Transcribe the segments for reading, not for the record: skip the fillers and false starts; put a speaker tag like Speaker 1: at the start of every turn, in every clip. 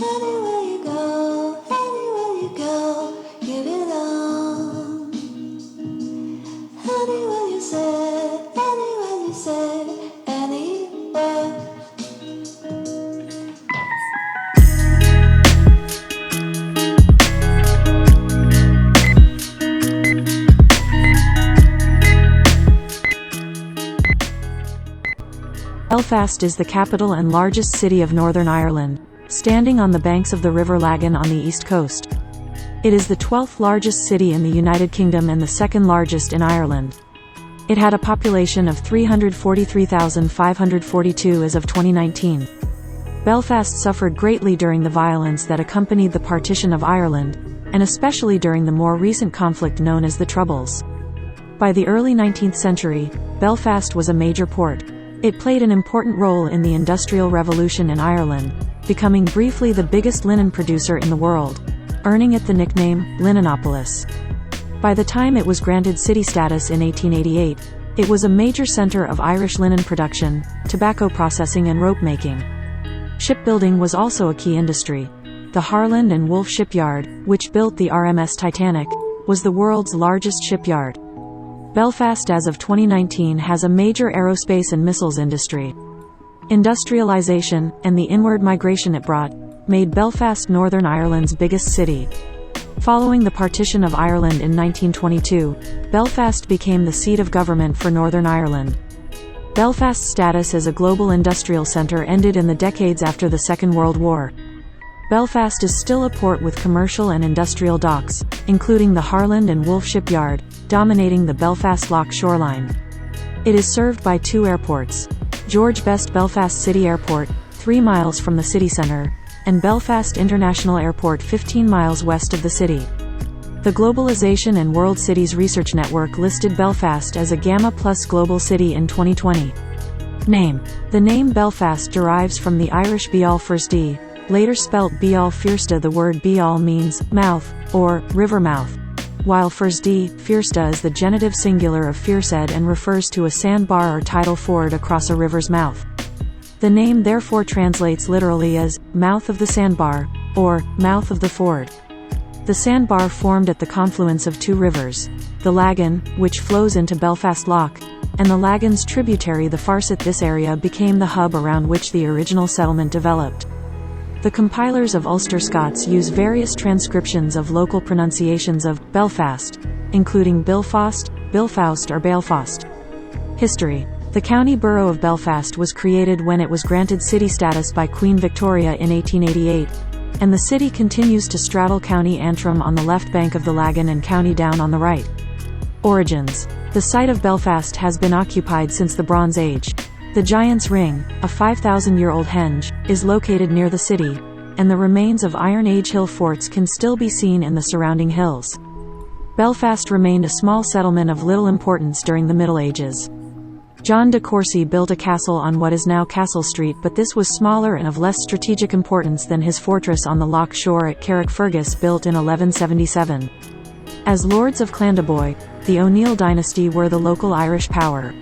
Speaker 1: Anywhere you go, you belong. Anywhere you say, anywhere.
Speaker 2: Belfast is the capital and largest city of Northern Ireland, standing on the banks of the River Lagan on the east coast. It is the 12th largest city in the United Kingdom and the second largest in Ireland. It had a population of 343,542 as of 2019. Belfast suffered greatly during the violence that accompanied the partition of Ireland, and especially during the more recent conflict known as the Troubles. By the early 19th century, Belfast was a major port. It played an important role in the Industrial Revolution in Ireland, becoming briefly the biggest linen producer in the world, earning it the nickname Linenopolis. By the time it was granted city status in 1888, it was a major center of Irish linen production, tobacco processing and rope making. Shipbuilding was also a key industry. The Harland and Wolff shipyard, which built the RMS Titanic, was the world's largest shipyard. Belfast as of 2019 has a major aerospace and missiles industry. Industrialization, and the inward migration it brought, made Belfast Northern Ireland's biggest city. Following the partition of Ireland in 1922, Belfast became the seat of government for Northern Ireland. Belfast's status as a global industrial center ended in the decades after the Second World War. Belfast is still a port with commercial and industrial docks, including the Harland and Wolff shipyard, dominating the Belfast Lough shoreline. It is served by two airports: George Best Belfast City Airport, 3 miles from the city centre, and Belfast International Airport 15 miles west of the city. The Globalization and World Cities Research Network listed Belfast as a Gamma Plus global city in 2020. Name. The name Belfast derives from the Irish Beal Firstí, later spelt Beal Firsta. The word Beal means mouth, or river mouth, while Firstí, Firsta is the genitive singular of Firsed and refers to a sandbar or tidal ford across a river's mouth. The name therefore translates literally as mouth of the sandbar, or mouth of the ford. The sandbar formed at the confluence of two rivers, the Lagan, which flows into Belfast Lough, and the Lagan's tributary the Farset. This area became the hub around which the original settlement developed. The compilers of Ulster Scots use various transcriptions of local pronunciations of Belfast, including Bilfast, Bilfaust or Belfast. History. The county borough of Belfast was created when it was granted city status by Queen Victoria in 1888, and the city continues to straddle County Antrim on the left bank of the Lagan and County Down on the right. Origins. The site of Belfast has been occupied since the Bronze Age. The Giant's Ring, a 5,000-year-old henge, is located near the city, and the remains of Iron Age hill forts can still be seen in the surrounding hills. Belfast remained a small settlement of little importance during the Middle Ages. John de Courcy built a castle on what is now Castle Street, but this was smaller and of less strategic importance than his fortress on the Lough shore at Carrickfergus, built in 1177. As lords of Clandeboy, the O'Neill dynasty were the local Irish power.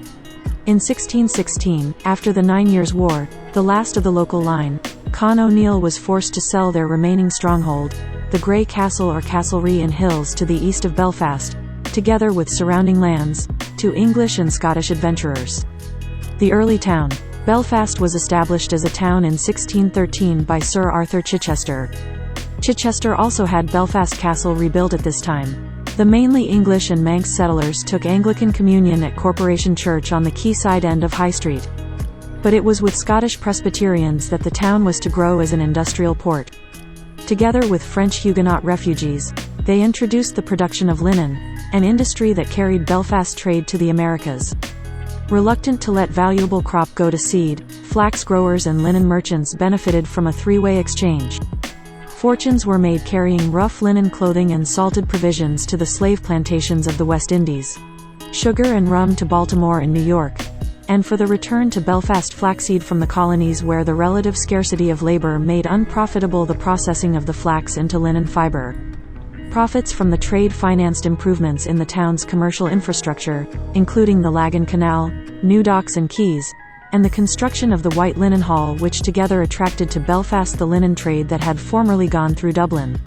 Speaker 2: In 1616, after the 9 Years' War, the last of the local line, Con O'Neill was forced to sell their remaining stronghold, the Grey Castle or Castlereagh in hills to the east of Belfast, together with surrounding lands, to English and Scottish adventurers. The early town. Belfast was established as a town in 1613 by Sir Arthur Chichester. Chichester also had Belfast Castle rebuilt at this time. The mainly English and Manx settlers took Anglican communion at Corporation Church on the quayside end of High Street. But it was with Scottish Presbyterians that the town was to grow as an industrial port. Together with French Huguenot refugees, they introduced the production of linen, an industry that carried Belfast trade to the Americas. Reluctant to let valuable crop go to seed, flax growers and linen merchants benefited from a three-way exchange. Fortunes were made carrying rough linen clothing and salted provisions to the slave plantations of the West Indies, sugar and rum to Baltimore and New York, and for the return to Belfast flaxseed from the colonies, where the relative scarcity of labor made unprofitable the processing of the flax into linen fiber. Profits from the trade financed improvements in the town's commercial infrastructure, including the Lagan Canal, new docks and quays, and the construction of the White Linen Hall, which together attracted to Belfast the linen trade that had formerly gone through Dublin.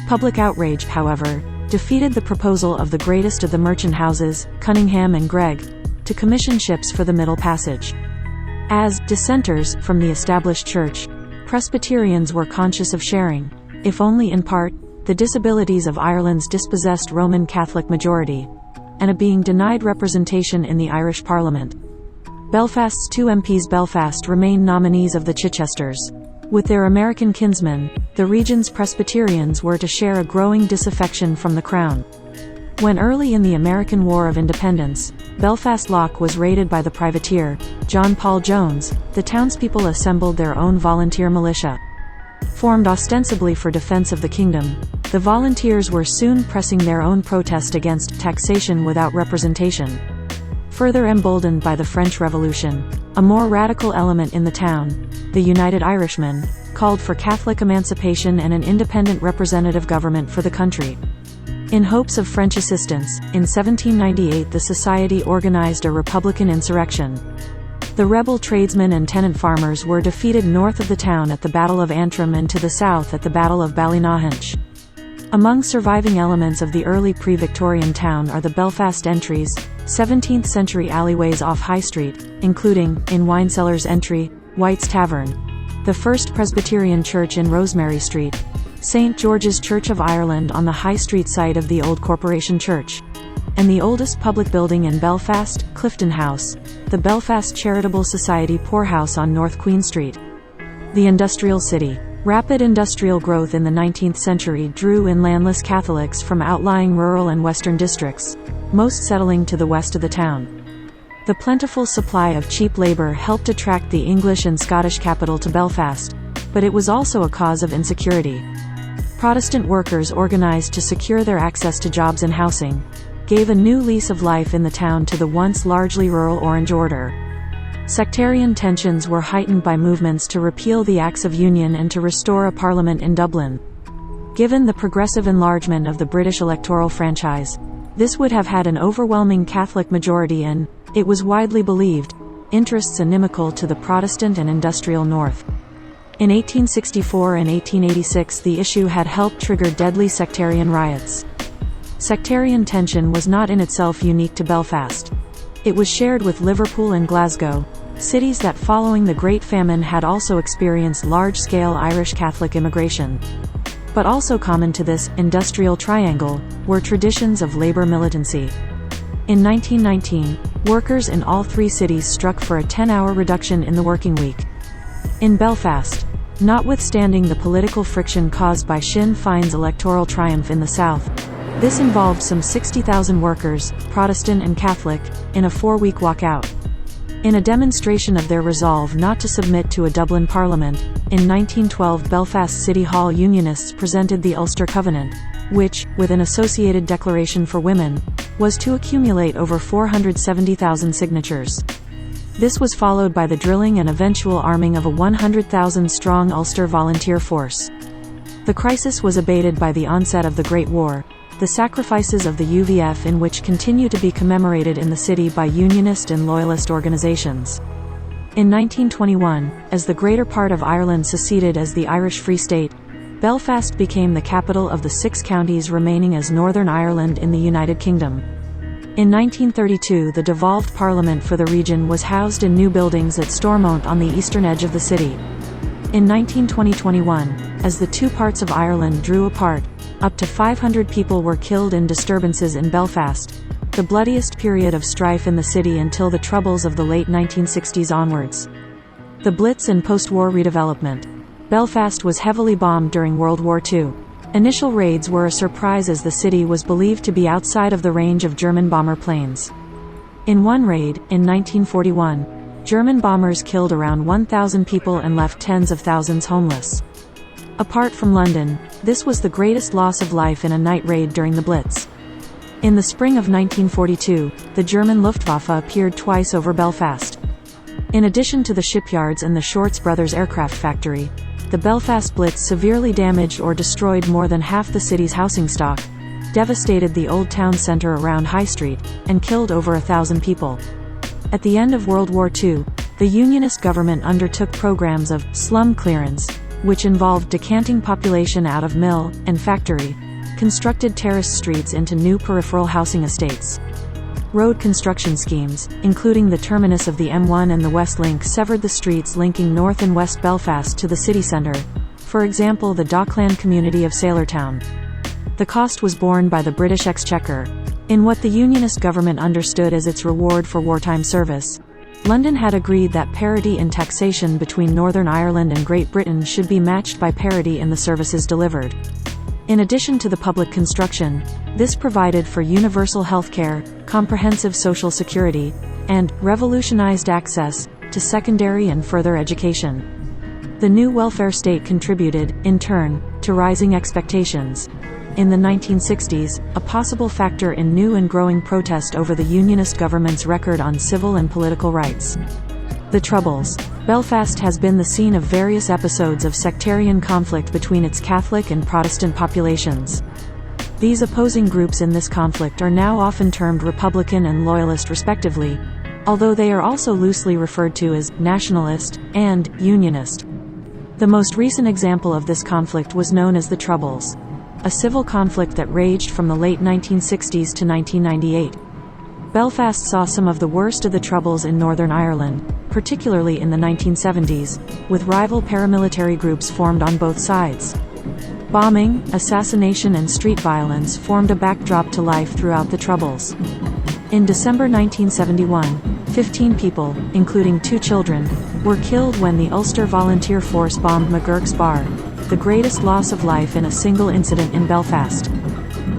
Speaker 2: Public outrage, however, defeated the proposal of the greatest of the merchant houses, Cunningham and Gregg, to commission ships for the Middle Passage. As dissenters from the established church, Presbyterians were conscious of sharing, if only in part, the disabilities of Ireland's dispossessed Roman Catholic majority, and of being denied representation in the Irish Parliament. Belfast's 2 MPs Belfast remained nominees of the Chichesters. With their American kinsmen, the region's Presbyterians were to share a growing disaffection from the Crown. When early in the American War of Independence, Belfast Lough was raided by the privateer, John Paul Jones, the townspeople assembled their own volunteer militia. Formed ostensibly for defense of the kingdom, the volunteers were soon pressing their own protest against taxation without representation. Further emboldened by the French Revolution, a more radical element in the town, the United Irishmen, called for Catholic emancipation and an independent representative government for the country. In hopes of French assistance, in 1798 the society organized a republican insurrection. The rebel tradesmen and tenant farmers were defeated north of the town at the Battle of Antrim and to the south at the Battle of Ballynahinch. Among surviving elements of the early pre-Victorian town are the Belfast entries, 17th-century alleyways off High Street, including, in Winecellars Entry, White's Tavern, the first Presbyterian church in Rosemary Street, St. George's Church of Ireland on the High Street site of the old Corporation Church, and the oldest public building in Belfast, Clifton House, the Belfast Charitable Society Poorhouse on North Queen Street. The industrial city. Rapid industrial growth in the 19th century drew in landless Catholics from outlying rural and western districts, most settling to the west of the town. The plentiful supply of cheap labor helped attract the English and Scottish capital to Belfast, but it was also a cause of insecurity. Protestant workers organized to secure their access to jobs and housing, gave a new lease of life in the town to the once largely rural Orange Order. Sectarian tensions were heightened by movements to repeal the Acts of Union and to restore a parliament in Dublin. Given the progressive enlargement of the British electoral franchise, this would have had an overwhelming Catholic majority and, it was widely believed, interests inimical to the Protestant and industrial North. In 1864 and 1886 the issue had helped trigger deadly sectarian riots. Sectarian tension was not in itself unique to Belfast. It was shared with Liverpool and Glasgow, cities that following the Great Famine had also experienced large-scale Irish Catholic immigration. But also common to this industrial triangle were traditions of labor militancy. In 1919, workers in all 3 cities struck for a 10-hour reduction in the working week. In Belfast, notwithstanding the political friction caused by Sinn Féin's electoral triumph in the south, this involved some 60,000 workers, Protestant and Catholic, in a 4-week walkout. In a demonstration of their resolve not to submit to a Dublin Parliament, in 1912 Belfast City Hall Unionists presented the Ulster Covenant, which, with an associated declaration for women, was to accumulate over 470,000 signatures. This was followed by the drilling and eventual arming of a 100,000-strong Ulster volunteer force. The crisis was abated by the onset of the Great War, the sacrifices of the UVF in which continue to be commemorated in the city by Unionist and Loyalist organizations. In 1921, as the greater part of Ireland seceded as the Irish Free State, Belfast became the capital of the 6 counties remaining as Northern Ireland in the United Kingdom. In 1932 the devolved Parliament for the region was housed in new buildings at Stormont on the eastern edge of the city. In 1920-21, as the 2 parts of Ireland drew apart, up to 500 people were killed in disturbances in Belfast, the bloodiest period of strife in the city until the Troubles of the late 1960s onwards. The Blitz and post-war redevelopment. Belfast was heavily bombed during World War II. Initial raids were a surprise as the city was believed to be outside of the range of German bomber planes. In one raid, in 1941, German bombers killed around 1,000 people and left tens of thousands homeless. Apart from London, this was the greatest loss of life in a night raid during the Blitz. In the spring of 1942, the German Luftwaffe appeared twice over Belfast. In addition to the shipyards and the Shorts Brothers aircraft factory, the Belfast Blitz severely damaged or destroyed more than half the city's housing stock, devastated the old town centre around High Street, and killed over 1,000 people. At the end of World War II, The Unionist government undertook programs of slum clearance, which involved decanting population out of mill and factory, constructed terraced streets into new peripheral housing estates. Road construction schemes, including the terminus of the M1 and the West Link, severed the streets linking North and West Belfast to the city centre, for example the Dockland community of Sailortown. The cost was borne by the British Exchequer. In what the Unionist government understood as its reward for wartime service, London had agreed that parity in taxation between Northern Ireland and Great Britain should be matched by parity in the services delivered. In addition to the public construction, this provided for universal healthcare, comprehensive social security, and revolutionized access to secondary and further education. The new welfare state contributed, in turn, to rising expectations. In the 1960s, a possible factor in new and growing protest over the Unionist government's record on civil and political rights. The Troubles. Belfast has been the scene of various episodes of sectarian conflict between its Catholic and Protestant populations. These opposing groups in this conflict are now often termed Republican and Loyalist respectively, although they are also loosely referred to as Nationalist and Unionist. The most recent example of this conflict was known as the Troubles, a civil conflict that raged from the late 1960s to 1998. Belfast saw some of the worst of the Troubles in Northern Ireland, particularly in the 1970s, with rival paramilitary groups formed on both sides. Bombing, assassination and street violence formed a backdrop to life throughout the Troubles. In December 1971, 15 people, including 2 children, were killed when the Ulster Volunteer Force bombed McGurk's Bar, the greatest loss of life in a single incident in Belfast.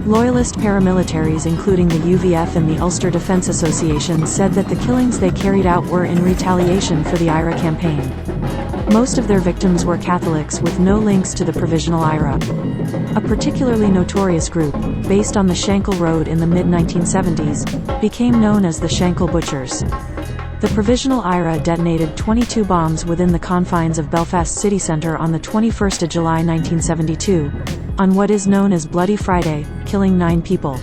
Speaker 2: Loyalist paramilitaries including the UVF and the Ulster Defence Association said that the killings they carried out were in retaliation for the IRA campaign. Most of their victims were Catholics with no links to the Provisional IRA. A particularly notorious group, based on the Shankill Road in the mid-1970s, became known as the Shankill Butchers. The Provisional IRA detonated 22 bombs within the confines of Belfast city centre on the 21st of July 1972, on what is known as Bloody Friday, killing 9 people.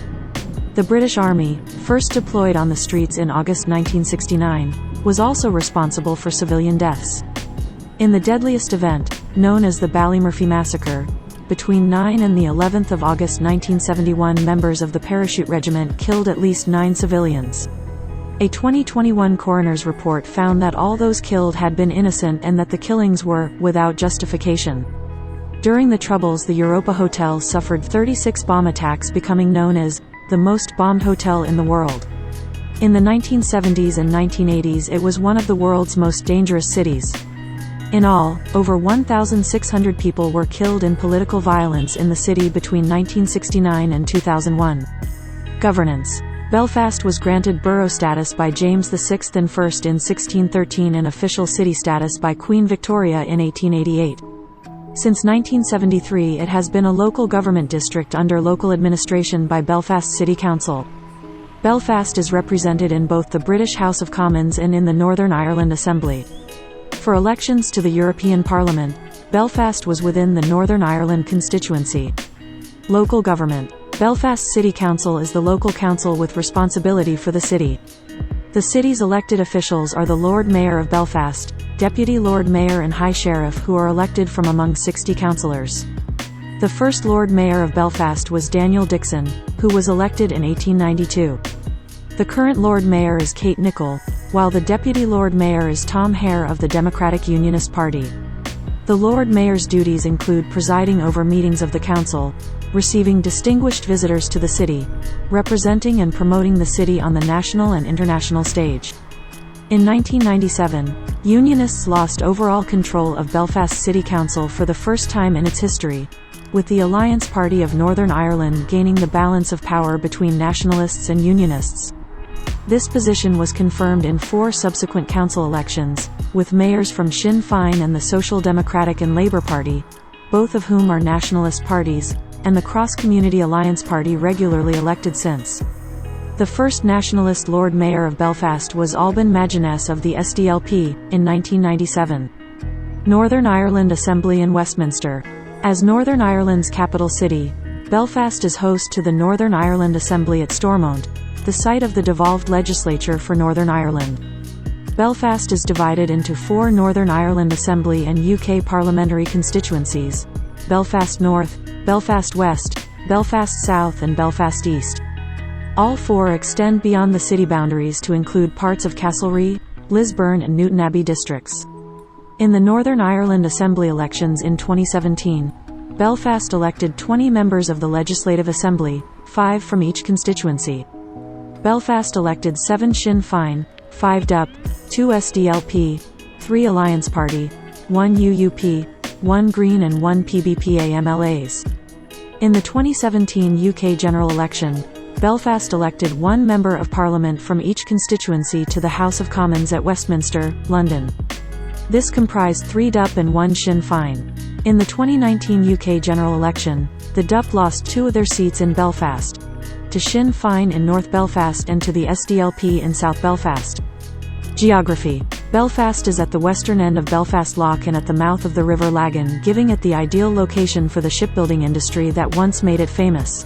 Speaker 2: The British Army, first deployed on the streets in August 1969, was also responsible for civilian deaths. In the deadliest event, known as the Ballymurphy Massacre, between 9 and the 11th of August 1971 members of the Parachute Regiment killed at least 9 civilians. A 2021 coroner's report found that all those killed had been innocent and that the killings were without justification. During the Troubles, the Europa Hotel suffered 36 bomb attacks, becoming known as the most bombed hotel in the world. In the 1970s and 1980s, it was one of the world's most dangerous cities. In all, over 1,600 people were killed in political violence in the city between 1969 and 2001. Governance. Belfast was granted borough status by James VI and first in 1613 and official city status by Queen Victoria in 1888. Since 1973 it has been a local government district under local administration by Belfast City Council. Belfast is represented in both the British House of Commons and in the Northern Ireland Assembly. For elections to the European Parliament, Belfast was within the Northern Ireland constituency. Local government. Belfast City Council is the local council with responsibility for the city. The city's elected officials are the Lord Mayor of Belfast, Deputy Lord Mayor and High Sheriff, who are elected from among 60 councillors. The first Lord Mayor of Belfast was Daniel Dixon, who was elected in 1892. The current Lord Mayor is Kate Nicholl, while the Deputy Lord Mayor is Tom Hare of the Democratic Unionist Party. The Lord Mayor's duties include presiding over meetings of the council, receiving distinguished visitors to the city, representing and promoting the city on the national and international stage. In 1997, Unionists lost overall control of Belfast City Council for the first time in its history, with the Alliance Party of Northern Ireland gaining the balance of power between nationalists and unionists. This position was confirmed in 4 subsequent council elections, with mayors from Sinn Féin and the Social Democratic and Labour Party, both of whom are nationalist parties, and the Cross-Community Alliance Party regularly elected since. The first nationalist Lord Mayor of Belfast was Alban Mageness of the SDLP, in 1997. Northern Ireland Assembly in Westminster. As Northern Ireland's capital city, Belfast is host to the Northern Ireland Assembly at Stormont, the site of the devolved legislature for Northern Ireland. Belfast is divided into 4 Northern Ireland Assembly and UK parliamentary constituencies: Belfast North, Belfast West, Belfast South and Belfast East. All 4 extend beyond the city boundaries to include parts of Castlereagh, Lisburn and Newtownabbey districts. In the Northern Ireland Assembly elections in 2017, Belfast elected 20 members of the Legislative Assembly, 5 from each constituency. Belfast elected 7 Sinn Féin, 5 DUP, 2 SDLP, 3 Alliance Party, 1 UUP, 1 Green and 1 PBPA MLAs. In the 2017 UK general election, Belfast elected 1 Member of Parliament from each constituency to the House of Commons at Westminster, London. This comprised 3 DUP and 1 Sinn Féin. In the 2019 UK general election, the DUP lost 2 of their seats in Belfast, to Sinn Féin in North Belfast and to the SDLP in South Belfast. Geography. Belfast is at the western end of Belfast Lough and at the mouth of the River Lagan, giving it the ideal location for the shipbuilding industry that once made it famous.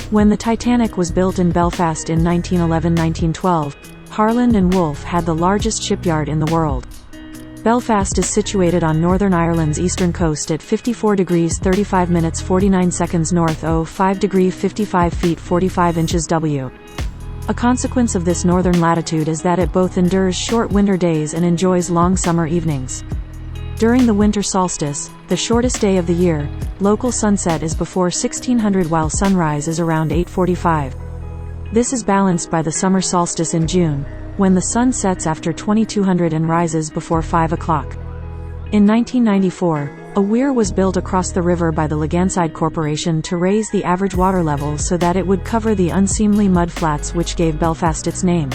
Speaker 2: When the Titanic was built in Belfast in 1911-1912, Harland and Wolff had the largest shipyard in the world. Belfast is situated on Northern Ireland's eastern coast at 54 degrees 35 minutes 49 seconds north 05 degree 55 feet 45 inches W. A consequence of this northern latitude is that it both endures short winter days and enjoys long summer evenings. During the winter solstice, the shortest day of the year, local sunset is before 1600 while sunrise is around 8:45. This is balanced by the summer solstice in June, when the sun sets after 2200 and rises before 5 o'clock. In 1994, a weir was built across the river by the Laganside Corporation to raise the average water level so that it would cover the unseemly mud flats which gave Belfast its name.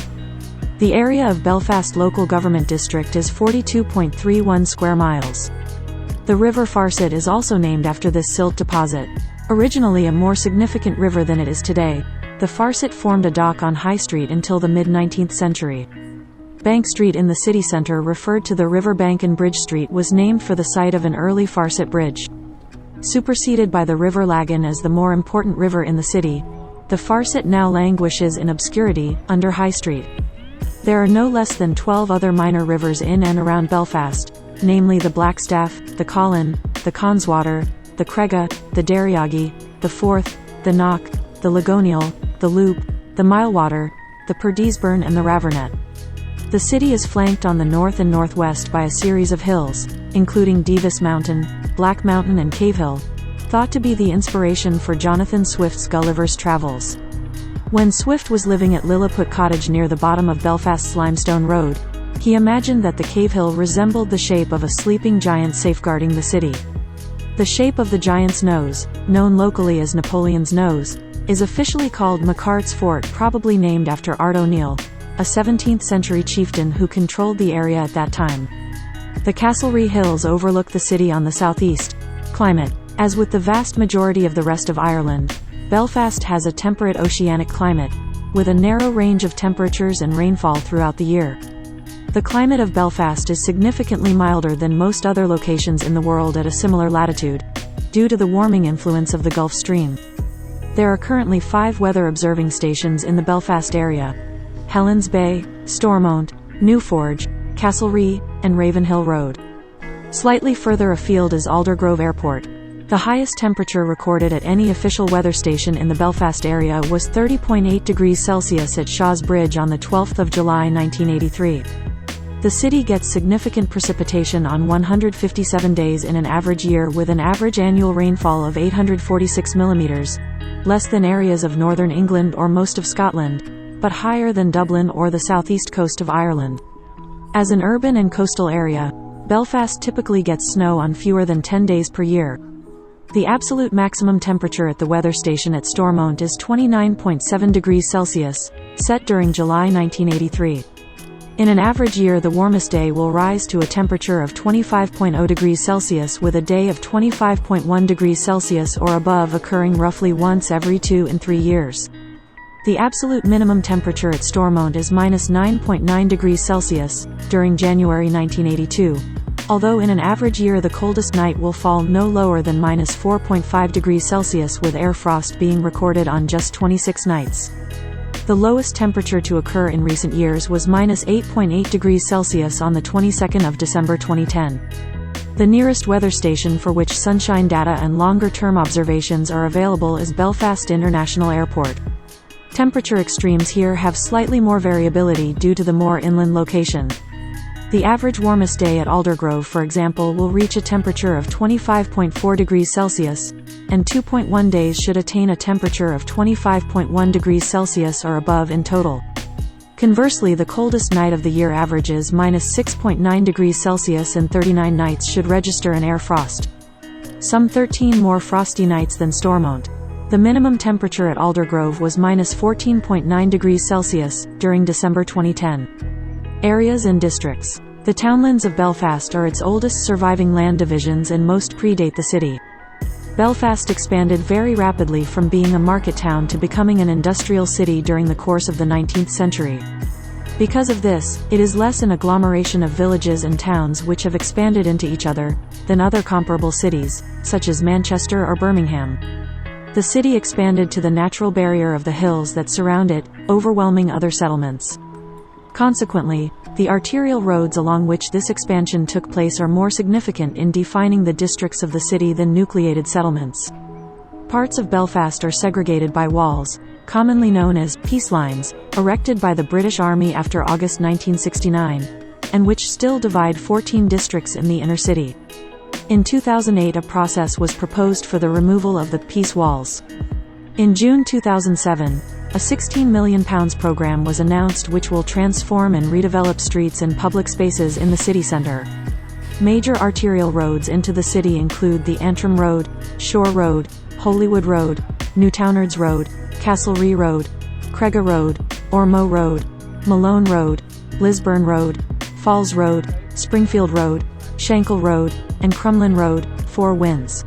Speaker 2: The area of Belfast Local Government District is 42.31 square miles. The River Farset is also named after this silt deposit. Originally a more significant river than it is today, the Farset formed a dock on High Street until the mid-19th century. Bank Street in the city centre, referred to the River Bank, and Bridge Street was named for the site of an early Farset bridge. Superseded by the River Lagan as the more important river in the city, the Farset now languishes in obscurity, under High Street. There are no less than 12 other minor rivers in and around Belfast, namely the Blackstaff, the Colin, the Conswater, the Crega, the Derryaghy, the Forth, the Knock, the Ligonial, the Loop, the Milewater, the Perdesburn and the Ravernet. The city is flanked on the north and northwest by a series of hills, including Divis Mountain, Black Mountain and Cave Hill, thought to be the inspiration for Jonathan Swift's Gulliver's Travels. When Swift was living at Lilliput Cottage near the bottom of Belfast's Limestone Road, he imagined that the Cave Hill resembled the shape of a sleeping giant safeguarding the city. The shape of the giant's nose, known locally as Napoleon's Nose, is officially called McCart's Fort, probably named after Art O'Neill, a 17th-century chieftain who controlled the area at that time. The Castlereagh Hills overlook the city on the southeast. Climate. As with the vast majority of the rest of Ireland, Belfast has a temperate oceanic climate, with a narrow range of temperatures and rainfall throughout the year. The climate of Belfast is significantly milder than most other locations in the world at a similar latitude, due to the warming influence of the Gulf Stream. There are currently 5 weather observing stations in the Belfast area: Helens Bay, Stormont, Newforge, Castlereagh, and Ravenhill Road. Slightly further afield is Aldergrove Airport. The highest temperature recorded at any official weather station in the Belfast area was 30.8 degrees Celsius at Shaw's Bridge on the 12th of July 1983. The city gets significant precipitation on 157 days in an average year, with an average annual rainfall of 846 millimeters, less than areas of northern England or most of Scotland, but higher than Dublin or the southeast coast of Ireland. As an urban and coastal area, Belfast typically gets snow on fewer than 10 days per year. The absolute maximum temperature at the weather station at Stormont is 29.7 degrees Celsius, set during July 1983. In an average year, the warmest day will rise to a temperature of 25.0 degrees Celsius, with a day of 25.1 degrees Celsius or above occurring roughly once every 2 and 3 years. The absolute minimum temperature at Stormont is minus 9.9 degrees Celsius, during January 1982, although in an average year the coldest night will fall no lower than minus 4.5 degrees Celsius, with air frost being recorded on just 26 nights. The lowest temperature to occur in recent years was -8.8 degrees Celsius on the 22nd of December 2010. The nearest weather station for which sunshine data and longer-term observations are available is Belfast International Airport. Temperature extremes here have slightly more variability due to the more inland location. The average warmest day at Aldergrove, for example, will reach a temperature of 25.4 degrees Celsius, and 2.1 days should attain a temperature of 25.1 degrees Celsius or above in total. Conversely, the coldest night of the year averages -6.9 degrees Celsius, and 39 nights should register an air frost. Some 13 more frosty nights than Stormont. The minimum temperature at Aldergrove was -14.9 degrees Celsius during December 2010. Areas and districts. The townlands of Belfast are its oldest surviving land divisions and most predate the city. Belfast expanded very rapidly from being a market town to becoming an industrial city during the course of the 19th century. Because of this, it is less an agglomeration of villages and towns which have expanded into each other than other comparable cities, such as Manchester or Birmingham. The city expanded to the natural barrier of the hills that surround it, overwhelming other settlements. Consequently, the arterial roads along which this expansion took place are more significant in defining the districts of the city than nucleated settlements. Parts of Belfast are segregated by walls, commonly known as peace lines, erected by the British Army after August 1969, and which still divide 14 districts in the inner city. In 2008, a process was proposed for the removal of the peace walls. In June 2007, a £16 million program was announced which will transform and redevelop streets and public spaces in the city centre. Major arterial roads into the city include the Antrim Road, Shore Road, Holywood Road, Newtownards Road, Castlereagh Road, Craiga Road, Ormeau Road, Malone Road, Lisburn Road, Falls Road, Springfield Road, Shankill Road, and Crumlin Road, Four Winds.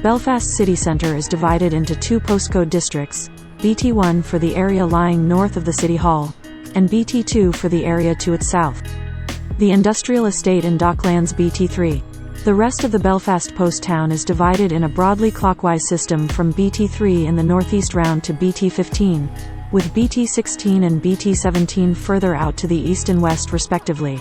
Speaker 2: Belfast city centre is divided into two postcode districts, BT1 for the area lying north of the City Hall, and BT2 for the area to its south. The industrial estate and docklands BT3. The rest of the Belfast post town is divided in a broadly clockwise system from BT3 in the northeast round to BT15, with BT16 and BT17 further out to the east and west respectively.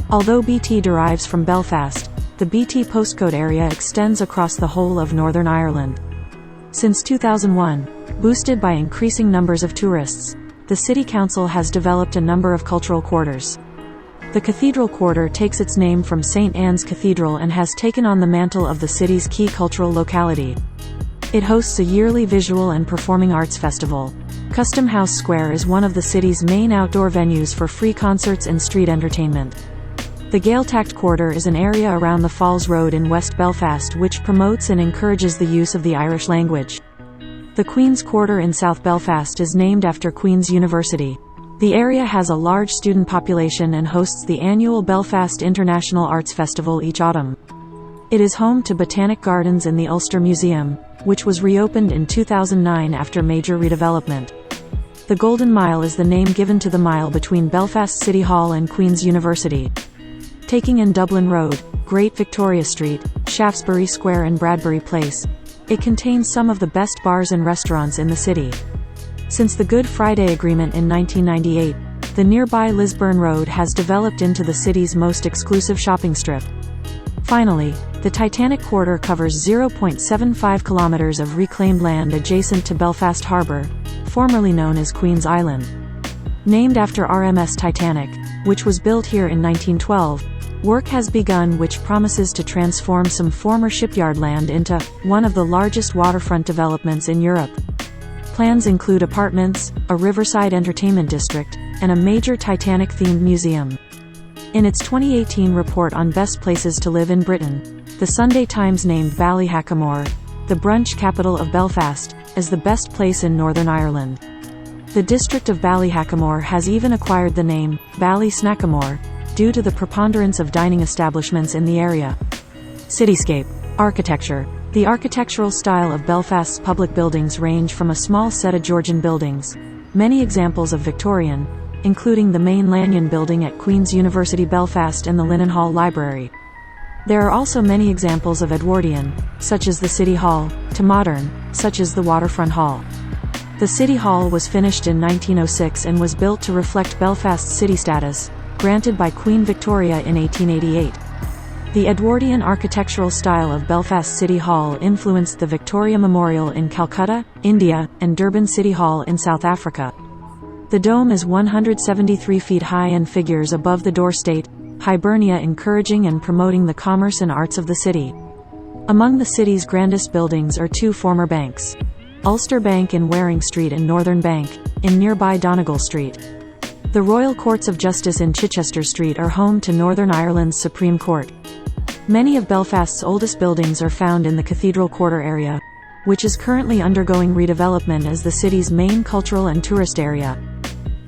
Speaker 2: Although BT derives from Belfast, the BT postcode area extends across the whole of Northern Ireland. Since 2001, boosted by increasing numbers of tourists, the City Council has developed a number of cultural quarters. The Cathedral Quarter takes its name from St. Anne's Cathedral and has taken on the mantle of the city's key cultural locality. It hosts a yearly visual and performing arts festival. Custom House Square is one of the city's main outdoor venues for free concerts and street entertainment. The Gaeltacht Quarter is an area around the Falls Road in West Belfast which promotes and encourages the use of the Irish language. The Queen's Quarter in South Belfast is named after Queen's University. The area has a large student population and hosts the annual Belfast International Arts Festival each autumn. It is home to Botanic Gardens and the Ulster Museum, which was reopened in 2009 after major redevelopment. The Golden Mile is the name given to the mile between Belfast City Hall and Queen's University. Taking in Dublin Road, Great Victoria Street, Shaftesbury Square and Bradbury Place, it contains some of the best bars and restaurants in the city. Since the Good Friday Agreement in 1998, the nearby Lisburn Road has developed into the city's most exclusive shopping strip. Finally, the Titanic Quarter covers 0.75 kilometers of reclaimed land adjacent to Belfast Harbour, formerly known as Queen's Island. Named after RMS Titanic, which was built here in 1912, work has begun which promises to transform some former shipyard land into one of the largest waterfront developments in Europe. Plans include apartments, a riverside entertainment district, and a major Titanic-themed museum. In its 2018 report on best places to live in Britain, the Sunday Times named Ballyhackamore, the brunch capital of Belfast, as the best place in Northern Ireland. The district of Ballyhackamore has even acquired the name Ballysnackamore, due to the preponderance of dining establishments in the area. Cityscape. Architecture. The architectural style of Belfast's public buildings range from a small set of Georgian buildings, many examples of Victorian, including the main Lanyon building at Queen's University Belfast and the Linen Hall Library. There are also many examples of Edwardian, such as the City Hall, to modern, such as the Waterfront Hall. The City Hall was finished in 1906 and was built to reflect Belfast's city status, granted by Queen Victoria in 1888. The Edwardian architectural style of Belfast City Hall influenced the Victoria Memorial in Calcutta, India, and Durban City Hall in South Africa. The dome is 173 feet high and figures above the door state, Hibernia, encouraging and promoting the commerce and arts of the city. Among the city's grandest buildings are two former banks: Ulster Bank in Waring Street and Northern Bank, in nearby Donegal Street. The Royal Courts of Justice in Chichester Street are home to Northern Ireland's Supreme Court. Many of Belfast's oldest buildings are found in the Cathedral Quarter area, which is currently undergoing redevelopment as the city's main cultural and tourist area.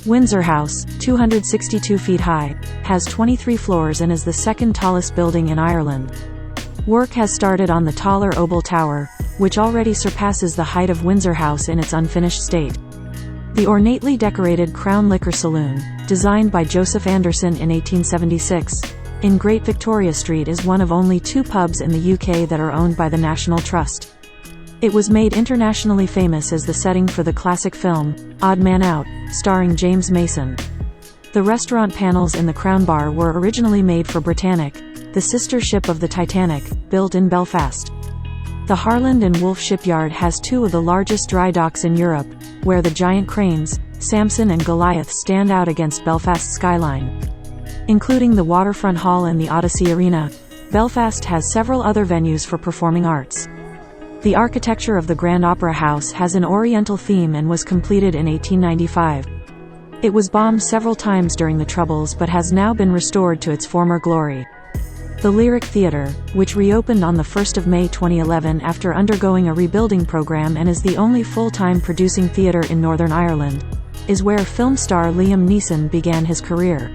Speaker 2: Windsor House, 262 feet high, has 23 floors and is the second tallest building in Ireland. Work has started on the taller Oval Tower, which already surpasses the height of Windsor House in its unfinished state. The ornately decorated Crown Liquor Saloon, designed by Joseph Anderson in 1876, in Great Victoria Street is one of only two pubs in the UK that are owned by the National Trust. It was made internationally famous as the setting for the classic film, Odd Man Out, starring James Mason. The restaurant panels in the Crown Bar were originally made for Britannic, the sister ship of the Titanic, built in Belfast. The Harland and Wolff shipyard has two of the largest dry docks in Europe, where the giant cranes, Samson and Goliath, stand out against Belfast's skyline. Including the Waterfront Hall and the Odyssey Arena, Belfast has several other venues for performing arts. The architecture of the Grand Opera House has an Oriental theme and was completed in 1895. It was bombed several times during the Troubles but has now been restored to its former glory. The Lyric Theatre, which reopened on the 1st of May 2011 after undergoing a rebuilding program and is the only full-time producing theatre in Northern Ireland, is where film star Liam Neeson began his career.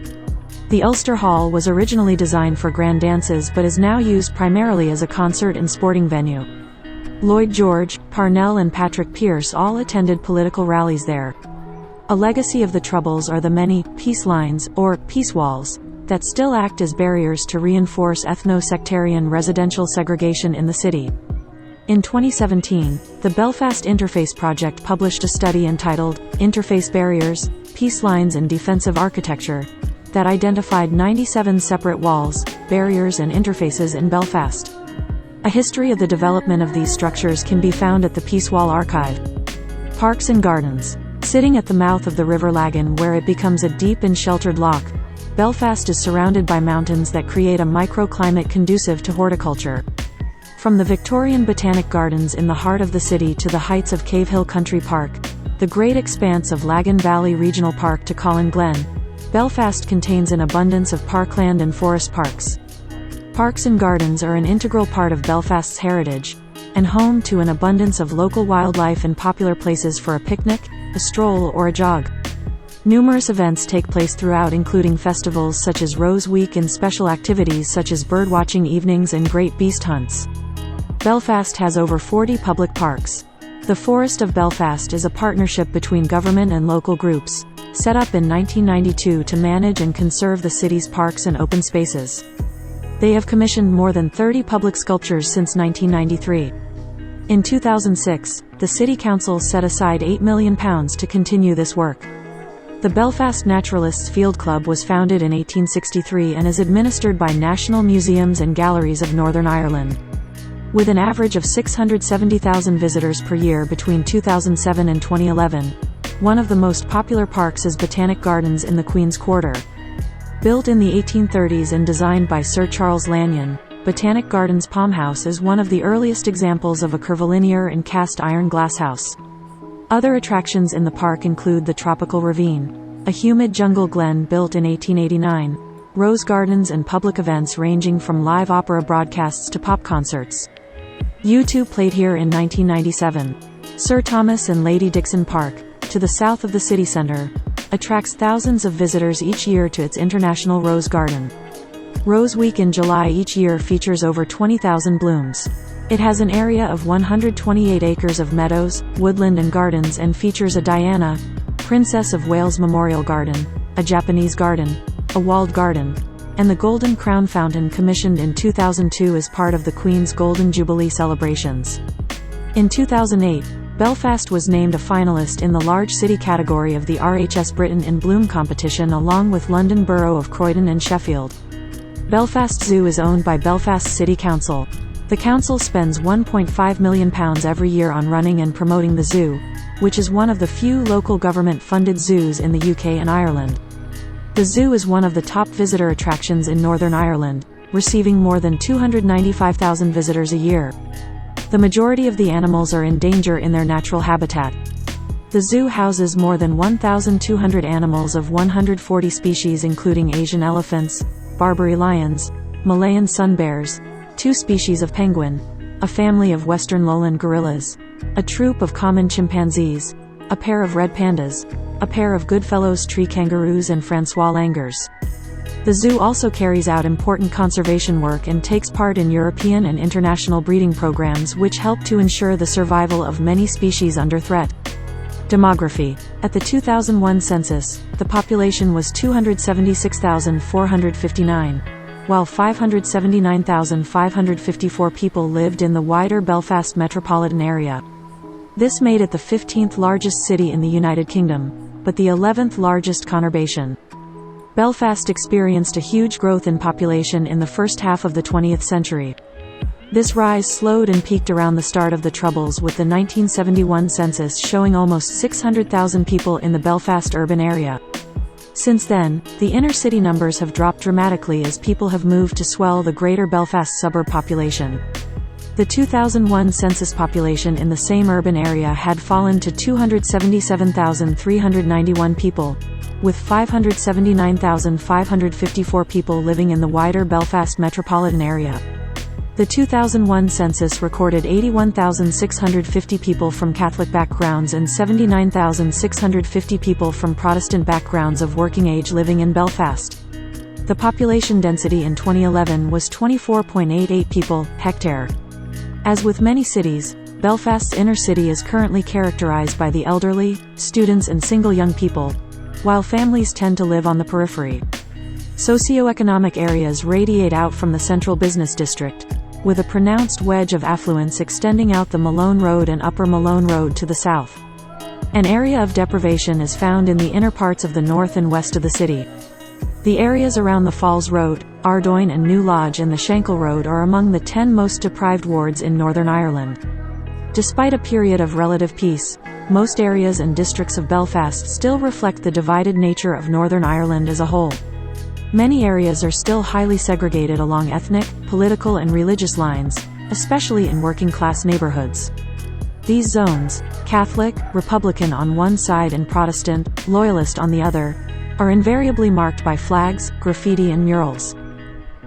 Speaker 2: The Ulster Hall was originally designed for grand dances but is now used primarily as a concert and sporting venue. Lloyd George, Parnell and Patrick Pearse all attended political rallies there. A legacy of the Troubles are the many peace lines, or peace walls, that still act as barriers to reinforce ethno-sectarian residential segregation in the city. In 2017, the Belfast Interface Project published a study entitled, Interface Barriers, Peace Lines and Defensive Architecture, that identified 97 separate walls, barriers and interfaces in Belfast. A history of the development of these structures can be found at the Peace Wall Archive. Parks and gardens. Sitting at the mouth of the River Lagan where it becomes a deep and sheltered loch, Belfast is surrounded by mountains that create a microclimate conducive to horticulture. From the Victorian Botanic Gardens in the heart of the city to the heights of Cave Hill Country Park, the great expanse of Lagan Valley Regional Park to Colin Glen, Belfast contains an abundance of parkland and forest parks. Parks and gardens are an integral part of Belfast's heritage, and home to an abundance of local wildlife and popular places for a picnic, a stroll or a jog. Numerous events take place throughout, including festivals such as Rose Week and special activities such as birdwatching evenings and great beast hunts. Belfast has over 40 public parks. The Forest of Belfast is a partnership between government and local groups, set up in 1992 to manage and conserve the city's parks and open spaces. They have commissioned more than 30 public sculptures since 1993. In 2006, the City Council set aside £8 million to continue this work. The Belfast Naturalists Field Club was founded in 1863 and is administered by National Museums and Galleries of Northern Ireland. With an average of 670,000 visitors per year between 2007 and 2011, one of the most popular parks is Botanic Gardens in the Queen's Quarter. Built in the 1830s and designed by Sir Charles Lanyon, Botanic Gardens Palm House is one of the earliest examples of a curvilinear and cast iron glasshouse. Other attractions in the park include the Tropical Ravine, a humid jungle glen built in 1889, rose gardens and public events ranging from live opera broadcasts to pop concerts. U2 played here in 1997. Sir Thomas and Lady Dixon Park, to the south of the city centre, attracts thousands of visitors each year to its International Rose Garden. Rose Week in July each year features over 20,000 blooms. It has an area of 128 acres of meadows, woodland and gardens and features a Diana, Princess of Wales Memorial Garden, a Japanese garden, a walled garden, and the Golden Crown Fountain commissioned in 2002 as part of the Queen's Golden Jubilee celebrations. In 2008, Belfast was named a finalist in the large city category of the RHS Britain in Bloom competition along with London Borough of Croydon and Sheffield. Belfast Zoo is owned by Belfast City Council. The council spends £1.5 million every year on running and promoting the zoo, which is one of the few local government-funded zoos in the UK and Ireland. The zoo is one of the top visitor attractions in Northern Ireland, receiving more than 295,000 visitors a year. The majority of the animals are in danger in their natural habitat. The zoo houses more than 1,200 animals of 140 species including Asian elephants, Barbary lions, Malayan sun bears, 2 species of penguin, a family of western lowland gorillas, a troop of common chimpanzees, a pair of red pandas, a pair of Goodfellows tree kangaroos and Francois langurs. The zoo also carries out important conservation work and takes part in European and international breeding programs which help to ensure the survival of many species under threat. Demography. At the 2001 census, the population was 276,459, while 579,554 people lived in the wider Belfast metropolitan area. This made it the 15th largest city in the United Kingdom, but the 11th largest conurbation. Belfast experienced a huge growth in population in the first half of the 20th century. This rise slowed and peaked around the start of the Troubles with the 1971 census showing almost 600,000 people in the Belfast urban area. Since then, the inner city numbers have dropped dramatically as people have moved to swell the greater Belfast suburb population. The 2001 census population in the same urban area had fallen to 277,391 people, with 579,554 people living in the wider Belfast metropolitan area. The 2001 census recorded 81,650 people from Catholic backgrounds and 79,650 people from Protestant backgrounds of working age living in Belfast. The population density in 2011 was 24.88 people hectare. As with many cities, Belfast's inner city is currently characterized by the elderly, students and single young people, while families tend to live on the periphery. Socioeconomic areas radiate out from the central business district, with a pronounced wedge of affluence extending out the Malone Road and Upper Malone Road to the south. An area of deprivation is found in the inner parts of the north and west of the city. The areas around the Falls Road, Ardoyne and New Lodge and the Shankill Road are among the 10 most deprived wards in Northern Ireland. Despite a period of relative peace, most areas and districts of Belfast still reflect the divided nature of Northern Ireland as a whole. Many areas are still highly segregated along ethnic, political and religious lines, especially in working-class neighborhoods. These zones, Catholic, Republican on one side and Protestant, Loyalist on the other, are invariably marked by flags, graffiti and murals.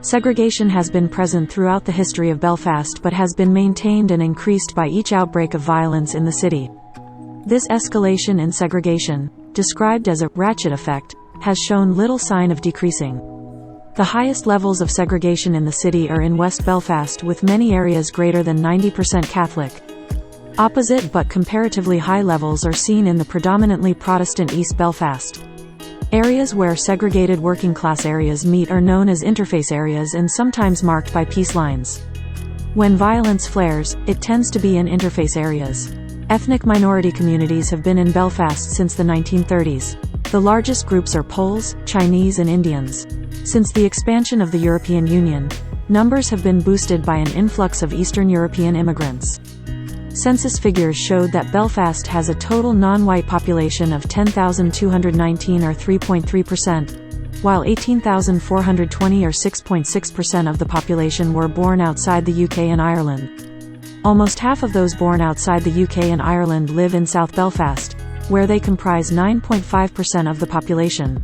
Speaker 2: Segregation has been present throughout the history of Belfast but has been maintained and increased by each outbreak of violence in the city. This escalation in segregation, described as a ratchet effect, has shown little sign of decreasing. The highest levels of segregation in the city are in West Belfast with many areas greater than 90% Catholic. Opposite but comparatively high levels are seen in the predominantly Protestant East Belfast. Areas where segregated working-class areas meet are known as interface areas and sometimes marked by peace lines. When violence flares, it tends to be in interface areas. Ethnic minority communities have been in Belfast since the 1930s. The largest groups are Poles, Chinese and Indians. Since the expansion of the European Union, numbers have been boosted by an influx of Eastern European immigrants. Census figures showed that Belfast has a total non-white population of 10,219 or 3.3%, while 18,420 or 6.6% of the population were born outside the UK and Ireland. Almost half of those born outside the UK and Ireland live in South Belfast, where they comprise 9.5% of the population.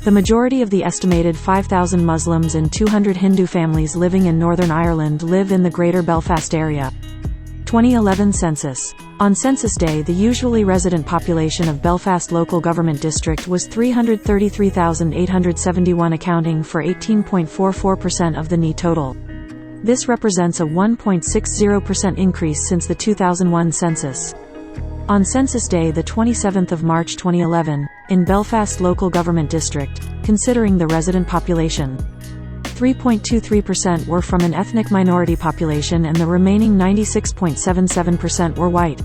Speaker 2: The majority of the estimated 5,000 Muslims and 200 Hindu families living in Northern Ireland live in the Greater Belfast area. 2011 Census. On Census Day, the usually resident population of Belfast Local Government District was 333,871, accounting for 18.44% of the NI total. This represents a 1.60% increase since the 2001 census. On Census Day, the 27th of March 2011, in Belfast Local Government District, considering the resident population, 3.23% were from an ethnic minority population and the remaining 96.77% were white.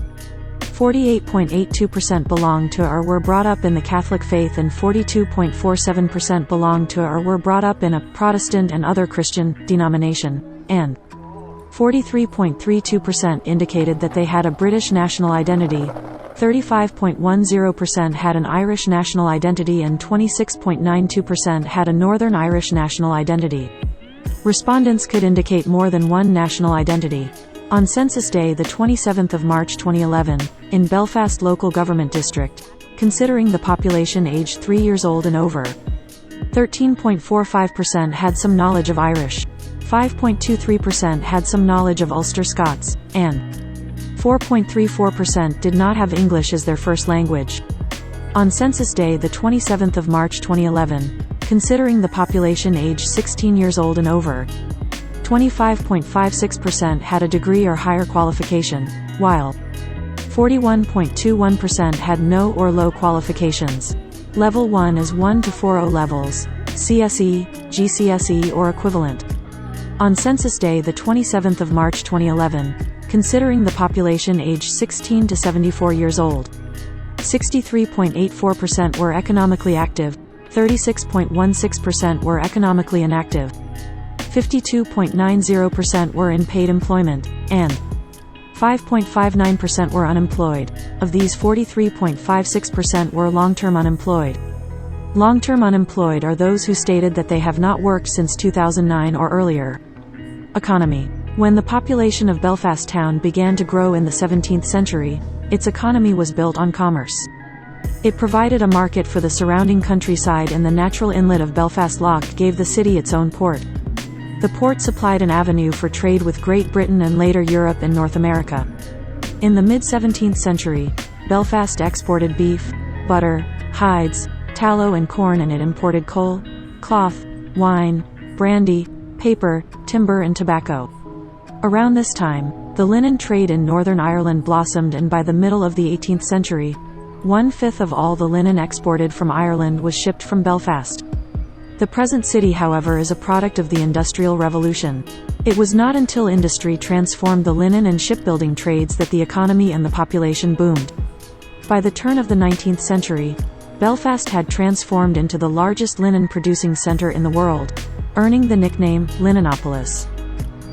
Speaker 2: 48.82% belonged to or were brought up in the Catholic faith, and 42.47% belonged to or were brought up in a Protestant and other Christian denomination, and 43.32% indicated that they had a British national identity, 35.10% had an Irish national identity, and 26.92% had a Northern Irish national identity. Respondents could indicate more than one national identity. On Census Day, the 27th of March 2011, in Belfast local government district, considering the population aged 3 years old and over, 13.45% had some knowledge of Irish, 5.23% had some knowledge of Ulster Scots, and 4.34% did not have English as their first language. On Census Day, the 27th of March 2011, considering the population aged 16 years old and over, 25.56% had a degree or higher qualification, while 41.21% had no or low qualifications. Level 1 is 1 to 4 O-levels, CSE, GCSE or equivalent. On Census Day, the 27th of March 2011, considering the population aged 16 to 74 years old, 63.84% were economically active, 36.16% were economically inactive, 52.90% were in paid employment, and 5.59% were unemployed. Of these, 43.56% were long-term unemployed. Long-term unemployed are those who stated that they have not worked since 2009 or earlier. Economy. When the population of Belfast town began to grow in the 17th century, its economy was built on commerce. It provided a market for the surrounding countryside, and the natural inlet of Belfast Lough gave the city its own port. The port supplied an avenue for trade with Great Britain and later Europe and North America. In the mid-17th century, Belfast exported beef, butter, hides, tallow and corn, and it imported coal, cloth, wine, brandy, paper, timber and tobacco. Around this time, the linen trade in Northern Ireland blossomed, and by the middle of the 18th century, 1/5 of all the linen exported from Ireland was shipped from Belfast. The present city, however, is a product of the Industrial Revolution. It was not until industry transformed the linen and shipbuilding trades that the economy and the population boomed. By the turn of the 19th century, Belfast had transformed into the largest linen-producing centre in the world, earning the nickname Linenopolis.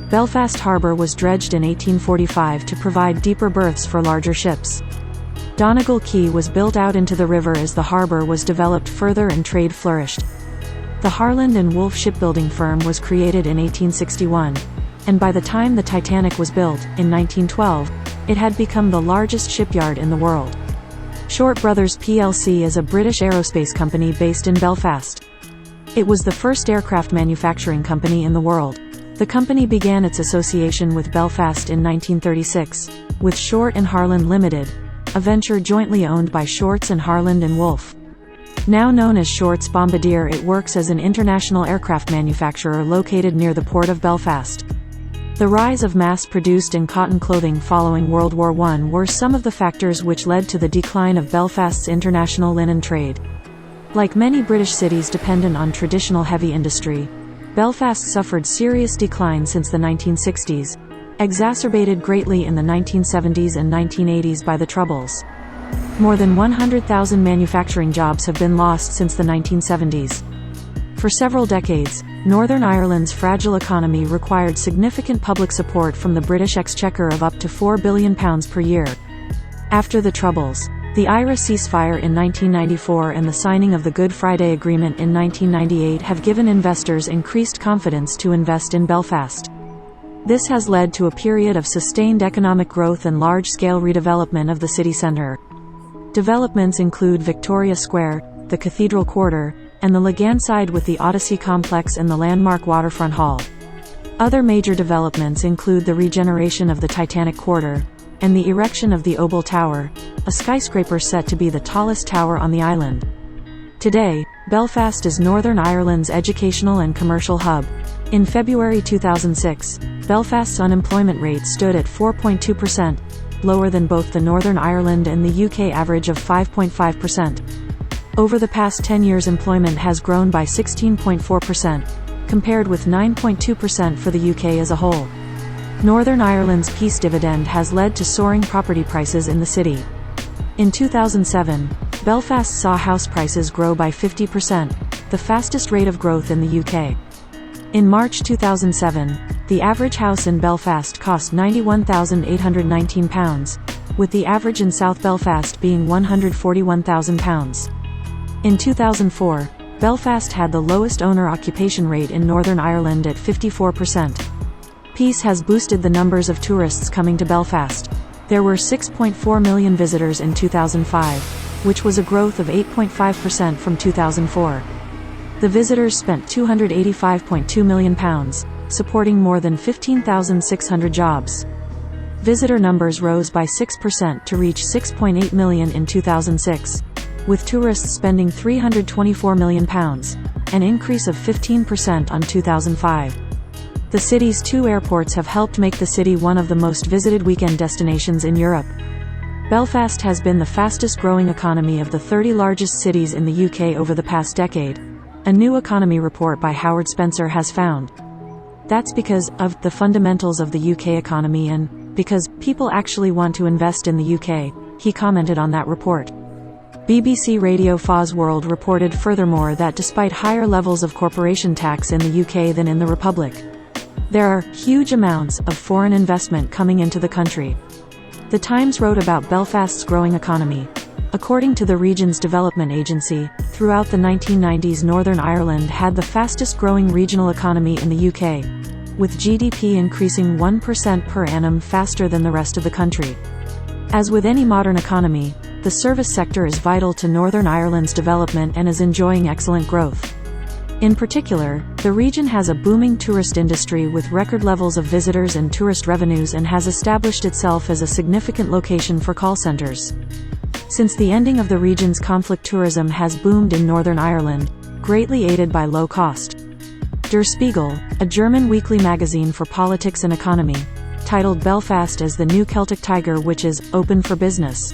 Speaker 2: Belfast Harbour was dredged in 1845 to provide deeper berths for larger ships. Donegal Quay was built out into the river as the harbour was developed further and trade flourished. The Harland and Wolff shipbuilding firm was created in 1861, and by the time the Titanic was built, in 1912, it had become the largest shipyard in the world. Short Brothers plc is a British aerospace company based in Belfast. It was the first aircraft manufacturing company in the world. The company began its association with Belfast in 1936, with Short and Harland Limited, a venture jointly owned by Shorts and Harland and Wolff. Now known as Shorts Bombardier, it works as an international aircraft manufacturer located near the port of Belfast. The rise of mass-produced and cotton clothing following World War I were some of the factors which led to the decline of Belfast's international linen trade. Like many British cities dependent on traditional heavy industry, Belfast suffered serious decline since the 1960s, exacerbated greatly in the 1970s and 1980s by the Troubles. More than 100,000 manufacturing jobs have been lost since the 1970s. For several decades, Northern Ireland's fragile economy required significant public support from the British Exchequer of up to £4 billion per year. After the Troubles, the IRA ceasefire in 1994 and the signing of the Good Friday Agreement in 1998 have given investors increased confidence to invest in Belfast. This has led to a period of sustained economic growth and large-scale redevelopment of the city centre. Developments include Victoria Square, the Cathedral Quarter, and the Laganside with the Odyssey Complex and the landmark Waterfront Hall. Other major developments include the regeneration of the Titanic Quarter, and the erection of the Oval Tower, a skyscraper set to be the tallest tower on the island. Today, Belfast is Northern Ireland's educational and commercial hub. In February 2006, Belfast's unemployment rate stood at 4.2%, lower than both the Northern Ireland and the UK average of 5.5%. Over the past 10 years, employment has grown by 16.4%, compared with 9.2% for the UK as a whole. Northern Ireland's peace dividend has led to soaring property prices in the city. In 2007, Belfast saw house prices grow by 50%, the fastest rate of growth in the UK. In March 2007, the average house in Belfast cost £91,819, with the average in South Belfast being £141,000. In 2004, Belfast had the lowest owner-occupation rate in Northern Ireland at 54%. Peace has boosted the numbers of tourists coming to Belfast. There were 6.4 million visitors in 2005, which was a growth of 8.5% from 2004. The visitors spent £285.2 million, supporting more than 15,600 jobs. Visitor numbers rose by 6% to reach 6.8 million in 2006, with tourists spending £324 million, an increase of 15% on 2005. The city's two airports have helped make the city one of the most visited weekend destinations in Europe. Belfast has been the fastest growing economy of the 30 largest cities in the UK over the past decade, a new economy report by Howard Spencer has found. That's because of the fundamentals of the UK economy and because people actually want to invest in the UK, he commented on that report. BBC Radio 4's World reported furthermore that despite higher levels of corporation tax in the UK than in the Republic, there are huge amounts of foreign investment coming into the country. The Times wrote about Belfast's growing economy. According to the region's development agency, throughout the 1990s Northern Ireland had the fastest growing regional economy in the UK, with GDP increasing 1% per annum faster than the rest of the country. As with any modern economy, the service sector is vital to Northern Ireland's development and is enjoying excellent growth. In particular, the region has a booming tourist industry with record levels of visitors and tourist revenues and has established itself as a significant location for call centers. Since the ending of the region's conflict, tourism has boomed in Northern Ireland, greatly aided by low cost. Der Spiegel, a German weekly magazine for politics and economy, titled Belfast as the new Celtic tiger which is open for business.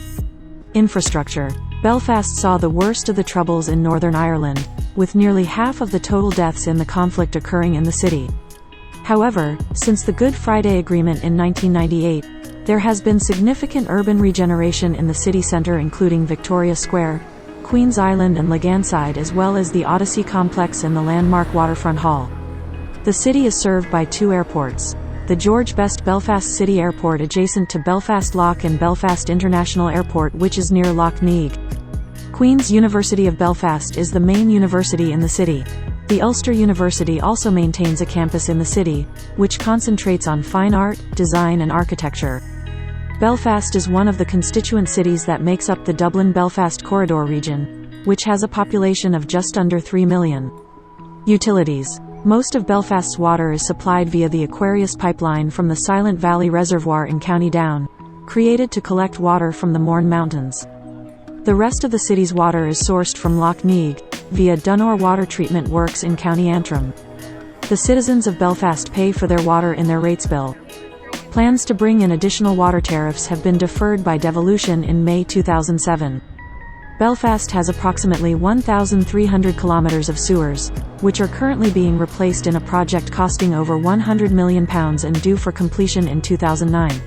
Speaker 2: Infrastructure. Belfast saw the worst of the troubles in Northern Ireland, with nearly half of the total deaths in the conflict occurring in the city. However, since the Good Friday Agreement in 1998, there has been significant urban regeneration in the city centre, including Victoria Square, Queen's Island and Laganside, as well as the Odyssey Complex and the landmark Waterfront Hall. The city is served by two airports: the George Best Belfast City Airport adjacent to Belfast Lough and Belfast International Airport which is near Lough Neagh. Queen's University of Belfast is the main university in the city. The Ulster University also maintains a campus in the city, which concentrates on fine art, design and architecture. Belfast is one of the constituent cities that makes up the Dublin-Belfast Corridor region, which has a population of just under 3 million. Utilities. Most of Belfast's water is supplied via the Aquarius pipeline from the Silent Valley Reservoir in County Down, created to collect water from the Mourne Mountains. The rest of the city's water is sourced from Lough Neagh, via Dunor Water Treatment Works in County Antrim. The citizens of Belfast pay for their water in their rates bill. Plans to bring in additional water tariffs have been deferred by devolution in May 2007. Belfast has approximately 1,300 kilometres of sewers, which are currently being replaced in a project costing over £100 million and due for completion in 2009.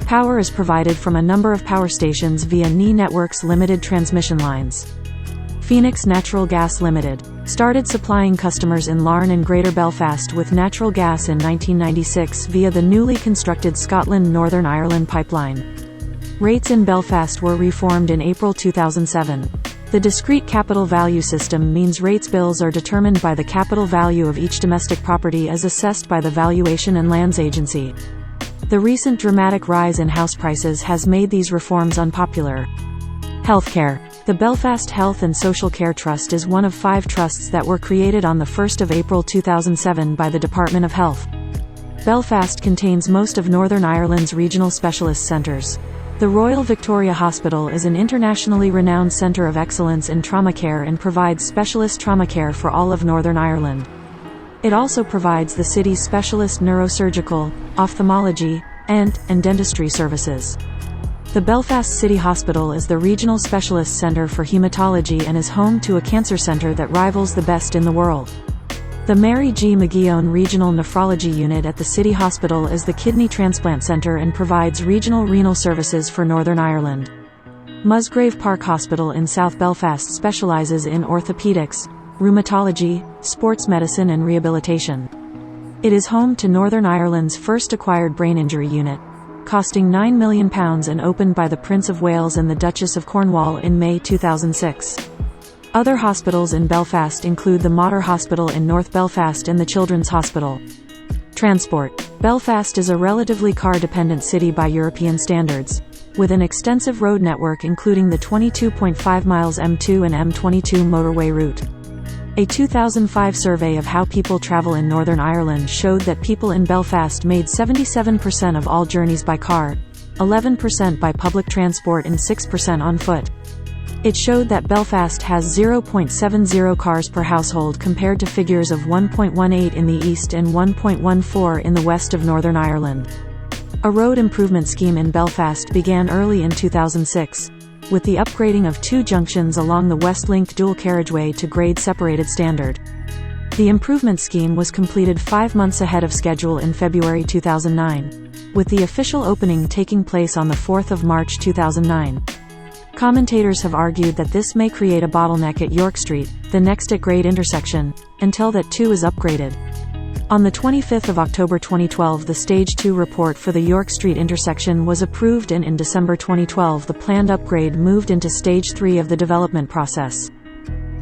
Speaker 2: Power is provided from a number of power stations via NE Networks limited transmission lines. Phoenix Natural Gas Limited started supplying customers in Larne and Greater Belfast with natural gas in 1996 via the newly constructed Scotland Northern Ireland pipeline. Rates in Belfast were reformed in April 2007. The discrete capital value system means rates bills are determined by the capital value of each domestic property as assessed by the Valuation and Lands Agency. The recent dramatic rise in house prices has made these reforms unpopular. Healthcare. The Belfast Health and Social Care Trust is one of 5 trusts that were created on 1 April 2007 by the Department of Health. Belfast contains most of Northern Ireland's regional specialist centres. The Royal Victoria Hospital is an internationally renowned centre of excellence in trauma care and provides specialist trauma care for all of Northern Ireland. It also provides the city's specialist neurosurgical, ophthalmology, and dentistry services. The Belfast City Hospital is the regional specialist centre for haematology and is home to a cancer centre that rivals the best in the world. The Mary G. McGeown Regional Nephrology Unit at the City Hospital is the kidney transplant centre and provides regional renal services for Northern Ireland. Musgrave Park Hospital in South Belfast specialises in orthopaedics, rheumatology, sports medicine and rehabilitation. It is home to Northern Ireland's first acquired brain injury unit, costing £9 million and opened by the Prince of Wales and the Duchess of Cornwall in May 2006. Other hospitals in Belfast include the Mater Hospital in North Belfast and the Children's Hospital. Transport. Belfast is a relatively car-dependent city by European standards, with an extensive road network including the 22.5 miles M2 and M22 motorway route. A 2005 survey of how people travel in Northern Ireland showed that people in Belfast made 77% of all journeys by car, 11% by public transport and 6% on foot. It showed that Belfast has 0.70 cars per household compared to figures of 1.18 in the east and 1.14 in the west of Northern Ireland. A road improvement scheme in Belfast began early in 2006, with the upgrading of 2 junctions along the Westlink dual carriageway to grade-separated standard. The improvement scheme was completed 5 months ahead of schedule in February 2009, with the official opening taking place on the 4th of March 2009. Commentators have argued that this may create a bottleneck at York Street, the next at-grade intersection, until that too is upgraded. On the 25th of October 2012 the Stage 2 report for the York Street intersection was approved and in December 2012 the planned upgrade moved into Stage 3 of the development process.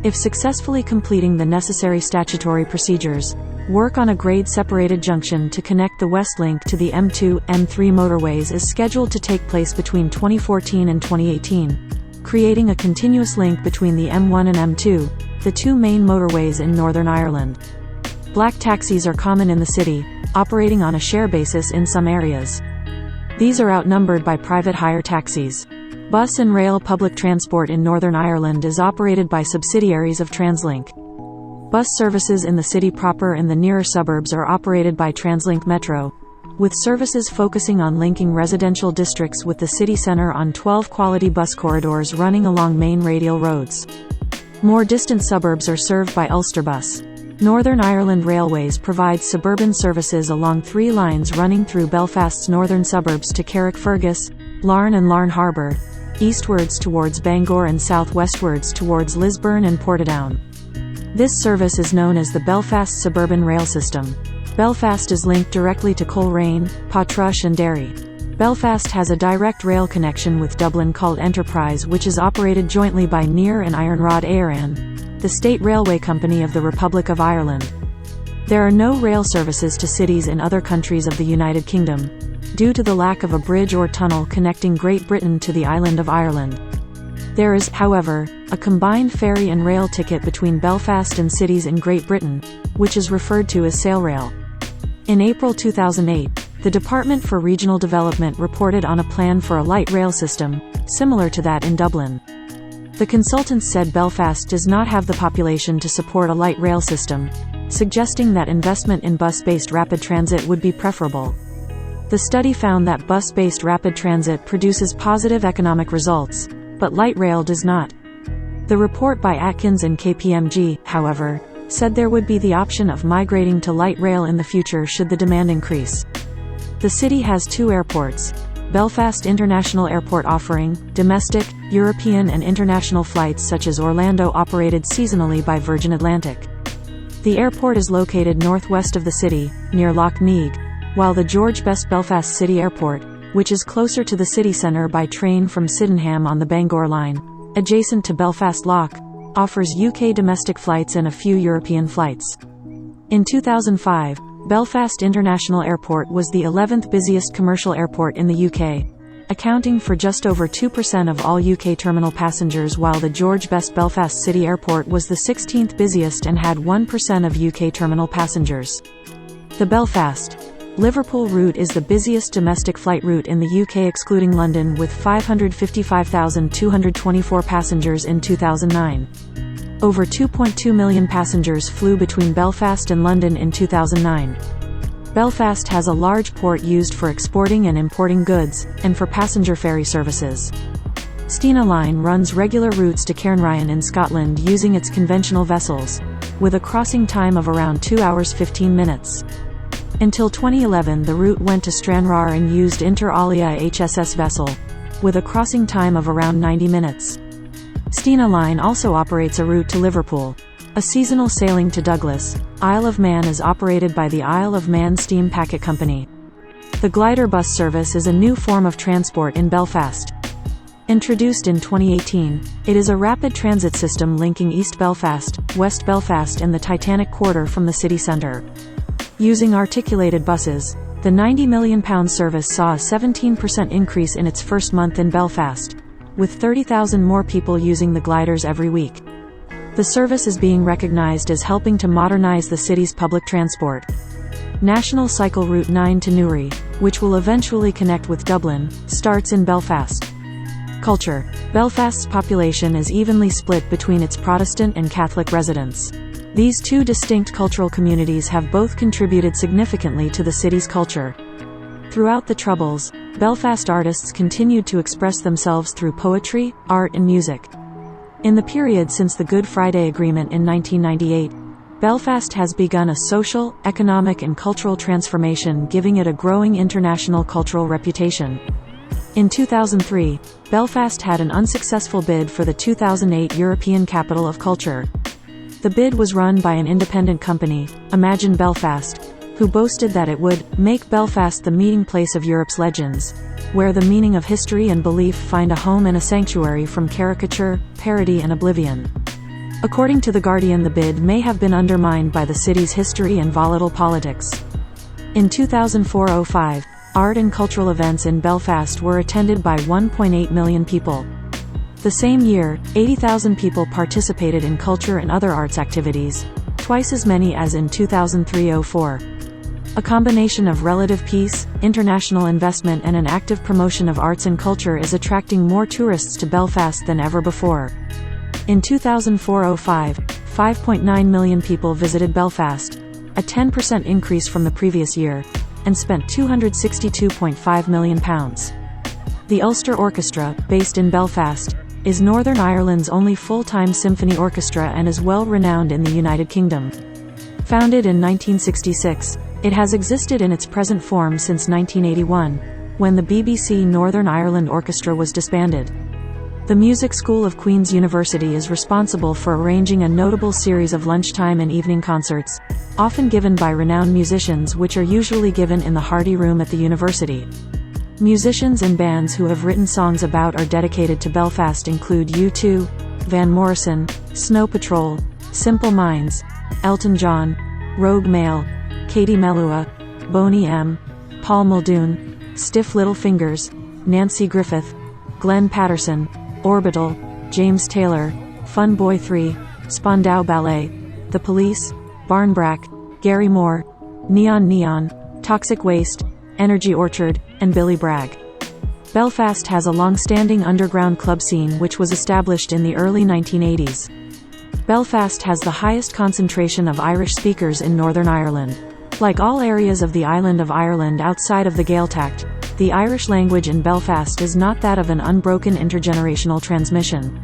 Speaker 2: If successfully completing the necessary statutory procedures, work on a grade-separated junction to connect the Westlink to the M2, M3 motorways is scheduled to take place between 2014 and 2018, creating a continuous link between the M1 and M2, the 2 main motorways in Northern Ireland. Black taxis are common in the city, operating on a share basis in some areas. These are outnumbered by private hire taxis. Bus and rail public transport in Northern Ireland is operated by subsidiaries of TransLink. Bus services in the city proper and the nearer suburbs are operated by TransLink Metro, with services focusing on linking residential districts with the city centre on 12 quality bus corridors running along main radial roads. More distant suburbs are served by Ulsterbus. Northern Ireland Railways provides suburban services along 3 lines running through Belfast's northern suburbs to Carrickfergus, Larne and Larne Harbour, eastwards towards Bangor and southwestwards towards Lisburn and Portadown. This service is known as the Belfast Suburban Rail System. Belfast is linked directly to Coleraine, Portrush and Derry. Belfast has a direct rail connection with Dublin called Enterprise, which is operated jointly by Near and Ironrod Éireann, the state railway company of the Republic of Ireland. There are no rail services to cities in other countries of the United Kingdom, due to the lack of a bridge or tunnel connecting Great Britain to the island of Ireland. There is, however, a combined ferry and rail ticket between Belfast and cities in Great Britain, which is referred to as SailRail. In April 2008, the Department for Regional Development reported on a plan for a light rail system, similar to that in Dublin. The consultants said Belfast does not have the population to support a light rail system, suggesting that investment in bus-based rapid transit would be preferable. The study found that bus-based rapid transit produces positive economic results, but light rail does not. The report by Atkins and KPMG, however, said there would be the option of migrating to light rail in the future should the demand increase. The city has 2 airports, Belfast International Airport offering domestic, European and international flights such as Orlando operated seasonally by Virgin Atlantic. The airport is located northwest of the city, near Lough Neagh, while the George Best Belfast City Airport, which is closer to the city centre by train from Sydenham on the Bangor line, adjacent to Belfast Lough, offers UK domestic flights and a few European flights. In 2005, Belfast International Airport was the 11th busiest commercial airport in the UK, accounting for just over 2% of all UK terminal passengers, while the George Best Belfast City Airport was the 16th busiest and had 1% of UK terminal passengers. The Belfast Liverpool route is the busiest domestic flight route in the UK excluding London, with 555,224 passengers in 2009. Over 2.2 million passengers flew between Belfast and London in 2009. Belfast has a large port used for exporting and importing goods, and for passenger ferry services. Stena Line runs regular routes to Cairnryan in Scotland using its conventional vessels. with a crossing time of around 2 hours 15 minutes. Until 2011 the route went to Stranraer and used Inter Alia HSS vessel, with a crossing time of around 90 minutes. Stena Line also operates a route to Liverpool. A seasonal sailing to Douglas, Isle of Man is operated by the Isle of Man Steam Packet Company. The glider bus service is a new form of transport in Belfast. Introduced in 2018, it is a rapid transit system linking East Belfast, West Belfast and the Titanic Quarter from the city centre. Using articulated buses, the £90 million service saw a 17% increase in its first month in Belfast, with 30,000 more people using the gliders every week. The service is being recognised as helping to modernise the city's public transport. National Cycle Route 9 to Newry, which will eventually connect with Dublin, starts in Belfast. Culture. Belfast's population is evenly split between its Protestant and Catholic residents. These two distinct cultural communities have both contributed significantly to the city's culture. Throughout the Troubles, Belfast artists continued to express themselves through poetry, art and music. In the period since the Good Friday Agreement in 1998, Belfast has begun a social, economic and cultural transformation, giving it a growing international cultural reputation. In 2003, Belfast had an unsuccessful bid for the 2008 European Capital of Culture. The bid was run by an independent company, Imagine Belfast, who boasted that it would make Belfast the meeting place of Europe's legends, where the meaning of history and belief find a home and a sanctuary from caricature, parody and oblivion. According to The Guardian, the bid may have been undermined by the city's history and volatile politics. In 2004-05, art and cultural events in Belfast were attended by 1.8 million people. The same year, 80,000 people participated in culture and other arts activities, twice as many as in 2003-04. A combination of relative peace, international investment and an active promotion of arts and culture is attracting more tourists to Belfast than ever before. In 2004-05, 5.9 million people visited Belfast, a 10% increase from the previous year, and spent £262.5 million. The Ulster Orchestra, based in Belfast, is Northern Ireland's only full-time symphony orchestra and is well renowned in the United Kingdom. Founded in 1966, it has existed in its present form since 1981, when the BBC Northern Ireland Orchestra was disbanded. The Music School of Queen's University is responsible for arranging a notable series of lunchtime and evening concerts, often given by renowned musicians, which are usually given in the Hardy Room at the university. Musicians and bands who have written songs about or dedicated to Belfast include U2, Van Morrison, Snow Patrol, Simple Minds, Elton John, Rogue Male, Katie Melua, Boney M, Paul Muldoon, Stiff Little Fingers, Nancy Griffith, Glenn Patterson, Orbital, James Taylor, Fun Boy 3, Spandau Ballet, The Police, Barnbrack, Gary Moore, Neon Neon, Toxic Waste, Energy Orchard, and Billy Bragg. Belfast has a long-standing underground club scene which was established in the early 1980s. Belfast has the highest concentration of Irish speakers in Northern Ireland. Like all areas of the island of Ireland outside of the Gaeltacht, the Irish language in Belfast is not that of an unbroken intergenerational transmission.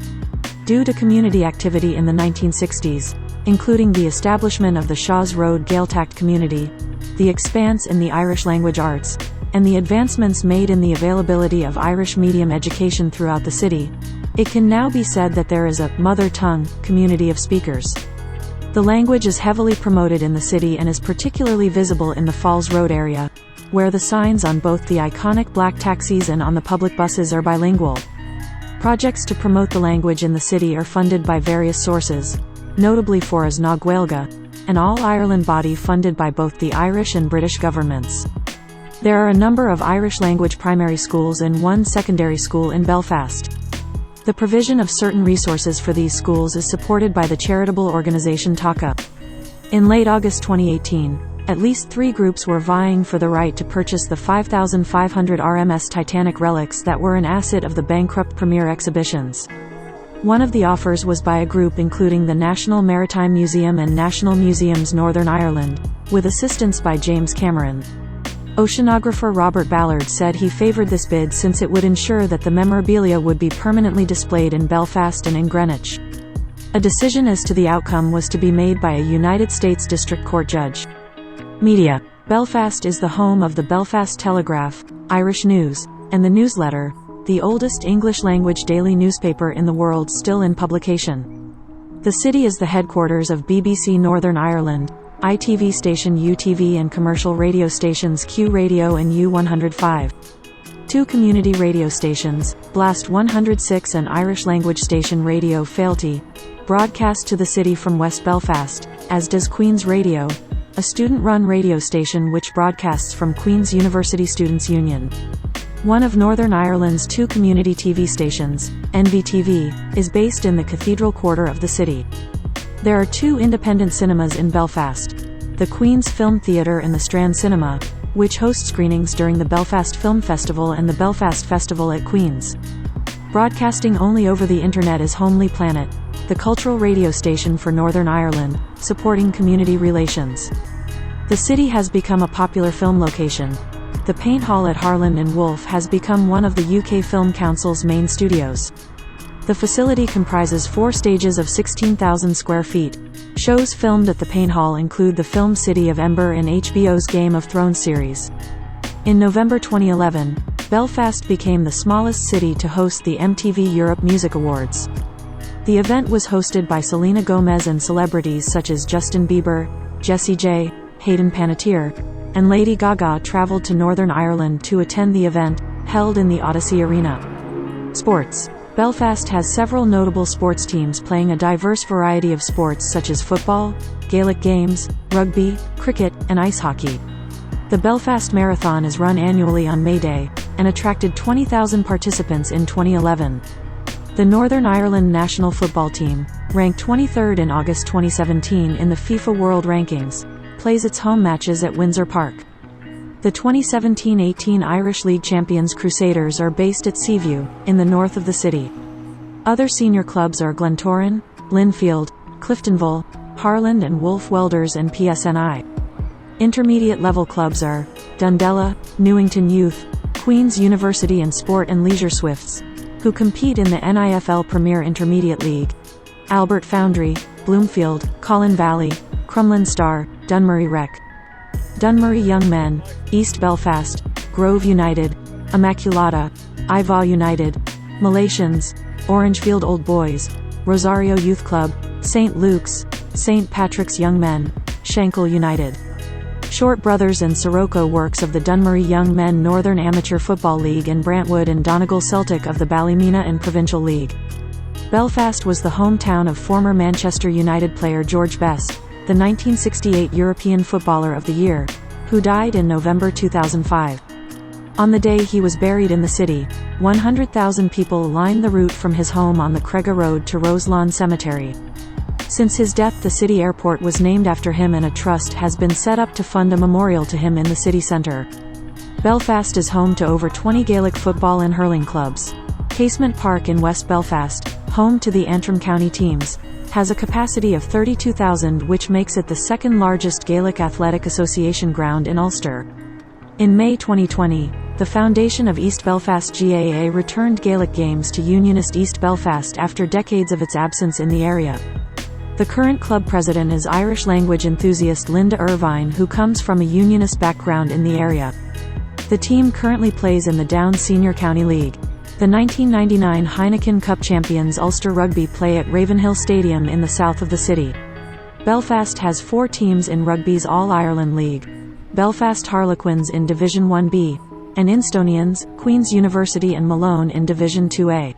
Speaker 2: Due to community activity in the 1960s, including the establishment of the Shaws Road Gaeltacht community, the expanse in the Irish language arts, and the advancements made in the availability of Irish medium education throughout the city, it can now be said that there is a mother tongue community of speakers. The language is heavily promoted in the city and is particularly visible in the Falls Road area, where the signs on both the iconic black taxis and on the public buses are bilingual. Projects to promote the language in the city are funded by various sources, notably Foras na Gaeilge, an all-Ireland body funded by both the Irish and British governments. There are a number of Irish language primary schools and one secondary school in Belfast. The provision of certain resources for these schools is supported by the charitable organisation Taka. In late August 2018, at least 3 groups were vying for the right to purchase the 5,500 RMS Titanic relics that were an asset of the bankrupt Premier Exhibitions. One of the offers was by a group including the National Maritime Museum and National Museums Northern Ireland, with assistance by James Cameron. Oceanographer Robert Ballard said he favoured this bid since it would ensure that the memorabilia would be permanently displayed in Belfast and in Greenwich. A decision as to the outcome was to be made by a United States District Court judge. Media. Belfast is the home of the Belfast Telegraph, Irish News, and the Newsletter, the oldest English-language daily newspaper in the world still in publication. The city is the headquarters of BBC Northern Ireland, ITV station UTV and commercial radio stations Q Radio and U105. Two community radio stations, Blast 106 and Irish-language station Radio Fealty, broadcast to the city from West Belfast, as does Queen's Radio, a student-run radio station which broadcasts from Queen's University Students' Union. One of Northern Ireland's two community TV stations, NVTV, is based in the Cathedral Quarter of the city. There are two independent cinemas in Belfast, the Queen's Film Theatre and the Strand Cinema, which host screenings during the Belfast Film Festival and the Belfast Festival at Queen's. Broadcasting only over the internet is Homely Planet, the cultural radio station for Northern Ireland, supporting community relations. The city has become a popular film location. The Paint Hall at Harland and Wolff has become one of the UK Film Council's main studios. The facility comprises 4 stages of 16,000 square feet. Shows filmed at the Paint Hall include the film City of Ember and HBO's Game of Thrones series. In November 2011, Belfast became the smallest city to host the MTV Europe Music Awards. The event was hosted by Selena Gomez and celebrities such as Justin Bieber, Jessie J, Hayden Panettiere, and Lady Gaga traveled to Northern Ireland to attend the event, held in the Odyssey Arena. Sports. Belfast has several notable sports teams playing a diverse variety of sports such as football, Gaelic games, rugby, cricket, and ice hockey. The Belfast Marathon is run annually on May Day, and attracted 20,000 participants in 2011. The Northern Ireland national football team, ranked 23rd in August 2017 in the FIFA World Rankings, plays its home matches at Windsor Park. The 2017-18 Irish League champions Crusaders are based at Seaview, in the north of the city. Other senior clubs are Glentoran, Linfield, Cliftonville, Harland and Wolff Welders and PSNI. Intermediate level clubs are Dundela, Newington Youth, Queen's University and Sport and Leisure Swifts, who compete in the NIFL Premier Intermediate League, Albert Foundry, Bloomfield, Colin Valley, Crumlin Star, Dunmurry Rec. Dunmurry Young Men, East Belfast, Grove United, Immaculata, Ivaw United, Malaysians, Orangefield Old Boys, Rosario Youth Club, St. Luke's, St. Patrick's Young Men, Shankle United. Short Brothers and Sirocco Works of the Dunmurry Young Men Northern Amateur Football League and Brantwood and Donegal Celtic of the Ballymena and Provincial League. Belfast was the hometown of former Manchester United player George Best, the 1968 European Footballer of the Year, who died in November 2005. On the day he was buried in the city, 100,000 people lined the route from his home on the Crega Road to Roselawn Cemetery. Since his death, the city airport was named after him and a trust has been set up to fund a memorial to him in the city centre. Belfast is home to over 20 Gaelic football and hurling clubs. Casement Park in West Belfast, home to the Antrim County teams, has a capacity of 32,000, which makes it the second largest Gaelic Athletic Association ground in Ulster. In May 2020, the Foundation of East Belfast GAA returned Gaelic games to Unionist East Belfast after decades of its absence in the area. The current club president is Irish language enthusiast Linda Irvine, who comes from a Unionist background in the area. The team currently plays in the Down Senior County League. The 1999 Heineken Cup champions Ulster Rugby play at Ravenhill Stadium in the south of the city. Belfast has 4 teams in Rugby's All-Ireland League: Belfast Harlequins in Division 1B, and Instonians, Queen's University and Malone in Division 2A.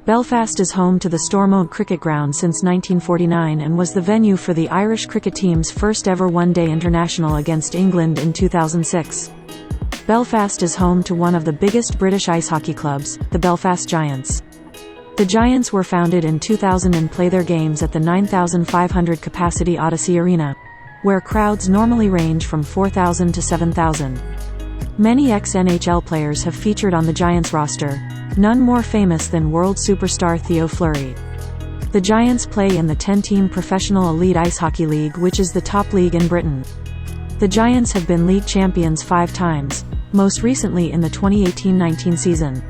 Speaker 2: Belfast is home to the Stormont Cricket Ground since 1949 and was the venue for the Irish cricket team's first ever one-day international against England in 2006. Belfast is home to one of the biggest British ice hockey clubs, the Belfast Giants. The Giants were founded in 2000 and play their games at the 9,500 capacity Odyssey Arena, where crowds normally range from 4,000 to 7,000. Many ex-NHL players have featured on the Giants roster, none more famous than world superstar Theo Fleury. The Giants play in the 10-team Professional Elite Ice Hockey League, which is the top league in Britain. The Giants have been league champions 5 times, most recently in the 2018-19 season.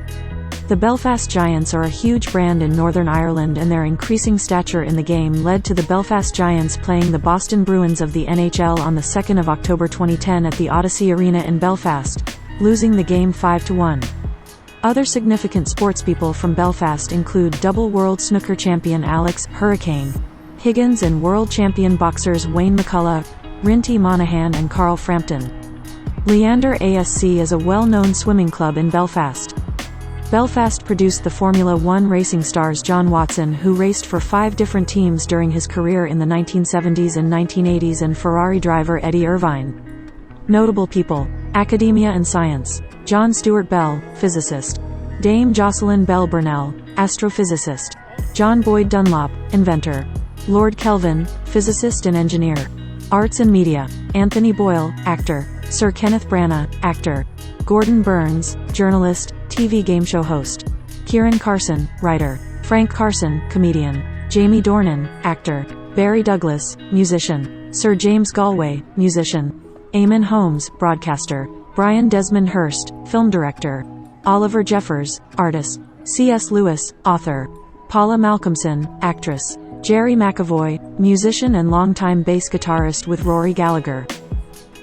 Speaker 2: The Belfast Giants are a huge brand in Northern Ireland, and their increasing stature in the game led to the Belfast Giants playing the Boston Bruins of the NHL on the 2nd of October 2010 at the Odyssey Arena in Belfast, losing the game 5-1. Other significant sportspeople from Belfast include double world snooker champion Alex "Hurricane" Higgins and world champion boxers Wayne McCullough, Rinty Monaghan and Carl Frampton. Leander ASC is a well-known swimming club in Belfast. Belfast produced the Formula One racing stars John Watson, who raced for 5 different teams during his career in the 1970s and 1980s, and Ferrari driver Eddie Irvine. Notable people: Academia and Science. John Stuart Bell, physicist. Dame Jocelyn Bell Burnell, astrophysicist. John Boyd Dunlop, inventor. Lord Kelvin, physicist and engineer. Arts and Media. Anthony Boyle, actor. Sir Kenneth Branagh, actor. Gordon Burns, journalist, TV game show host. Kieran Carson, writer. Frank Carson, comedian. Jamie Dornan, actor. Barry Douglas, musician. Sir James Galway, musician. Eamon Holmes, broadcaster. Brian Desmond Hurst, film director. Oliver Jeffers, artist. C.S. Lewis, author. Paula Malcolmson, actress. Jerry McAvoy, musician and longtime bass guitarist with Rory Gallagher.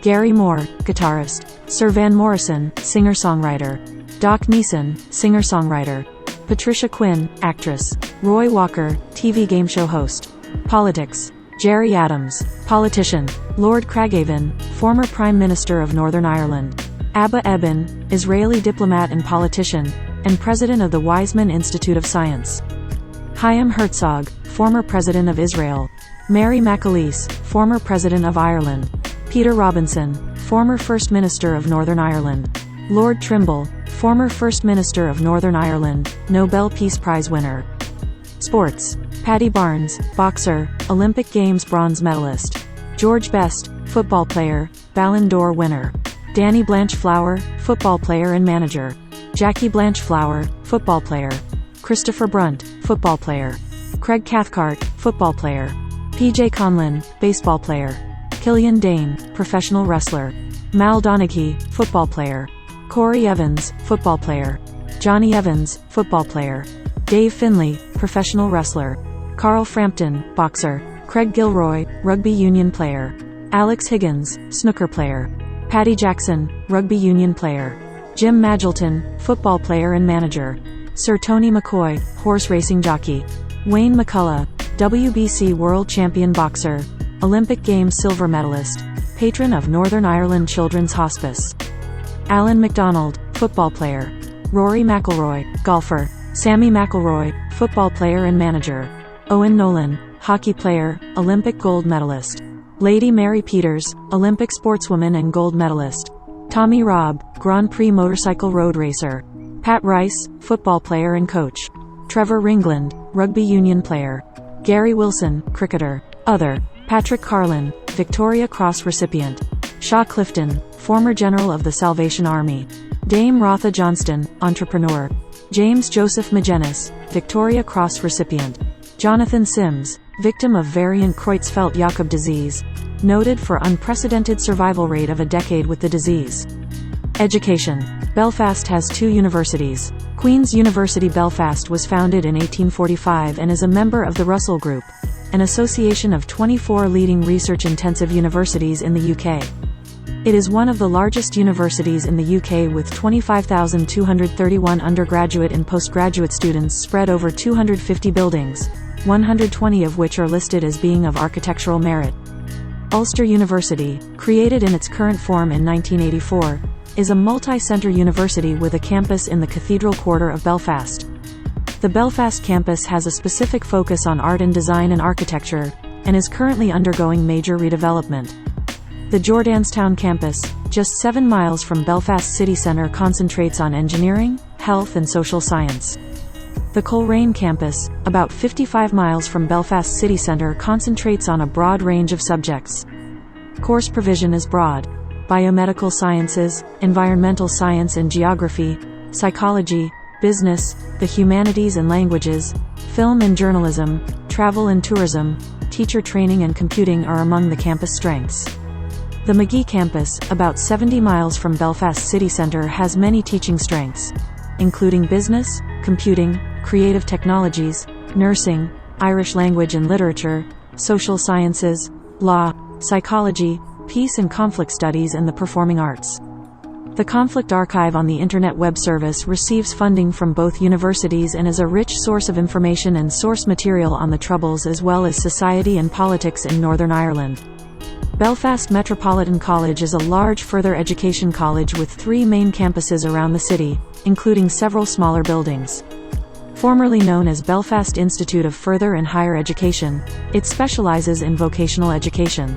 Speaker 2: Gary Moore, guitarist. Sir Van Morrison, singer-songwriter. Doc Neeson, singer-songwriter. Patricia Quinn, actress. Roy Walker, TV game show host. Politics. Jerry Adams, politician. Lord Craigavon, former Prime Minister of Northern Ireland. Abba Eban, Israeli diplomat and politician, and president of the Weizmann Institute of Science. Chaim Herzog, former president of Israel. Mary McAleese, former president of Ireland. Peter Robinson, former First Minister of Northern Ireland. Lord Trimble, former First Minister of Northern Ireland, Nobel Peace Prize winner. Sports. Paddy Barnes, boxer, Olympic Games bronze medalist. George Best, football player, Ballon d'Or winner. Danny Blanchflower, football player and manager. Jackie Blanchflower, football player. Christopher Brunt, football player. Craig Cathcart, football player. PJ Conlon, baseball player. Killian Dane, professional wrestler. Mal Donaghy, football player. Corey Evans, football player. Johnny Evans, football player. Dave Finley, professional wrestler. Carl Frampton, boxer. Craig Gilroy, rugby union player. Alex Higgins, snooker player. Paddy Jackson, rugby union player. Jim Magilton, football player and manager. Sir Tony McCoy, horse racing jockey. Wayne McCullough, WBC world champion boxer. Olympic Games silver medalist. Patron of Northern Ireland Children's Hospice. Alan MacDonald, football player. Rory McIlroy, golfer. Sammy McIlroy, football player and manager. Owen Nolan, hockey player, Olympic gold medalist. Lady Mary Peters, Olympic sportswoman and gold medalist. Tommy Robb, Grand Prix motorcycle road racer. Pat Rice, football player and coach. Trevor Ringland, rugby union player. Gary Wilson, cricketer. Other. Patrick Carlin, Victoria Cross recipient. Shaw Clifton, former general of the Salvation Army. Dame Rotha Johnston, entrepreneur. James Joseph Magennis, Victoria Cross recipient. Jonathan Sims, victim of variant Creutzfeldt-Jakob disease, noted for unprecedented survival rate of a decade with the disease. Education. Belfast has 2 universities. Queen's University Belfast was founded in 1845 and is a member of the Russell Group, an association of 24 leading research-intensive universities in the UK. It is one of the largest universities in the UK with 25,231 undergraduate and postgraduate students spread over 250 buildings, 120 of which are listed as being of architectural merit. Ulster University, created in its current form in 1984, is a multi-centre university with a campus in the Cathedral Quarter of Belfast. The Belfast campus has a specific focus on art and design and architecture, and is currently undergoing major redevelopment. The Jordanstown campus, just 7 miles from Belfast city centre, concentrates on engineering, health and social science. The Coleraine campus, about 55 miles from Belfast city centre, concentrates on a broad range of subjects. Course provision is broad: biomedical sciences, environmental science and geography, psychology, business, the humanities and languages, film and journalism, travel and tourism, teacher training and computing are among the campus strengths. The Magee campus, about 70 miles from Belfast city centre, has many teaching strengths. including business, computing, creative technologies, nursing, Irish language and literature, social sciences, law, psychology, peace and conflict studies and the performing arts. The Conflict Archive on the Internet web service receives funding from both universities and is a rich source of information and source material on the Troubles as well as society and politics in Northern Ireland. Belfast Metropolitan College is a large further education college with 3 main campuses around the city, including several smaller buildings. Formerly known as Belfast Institute of Further and Higher Education, it specializes in vocational education.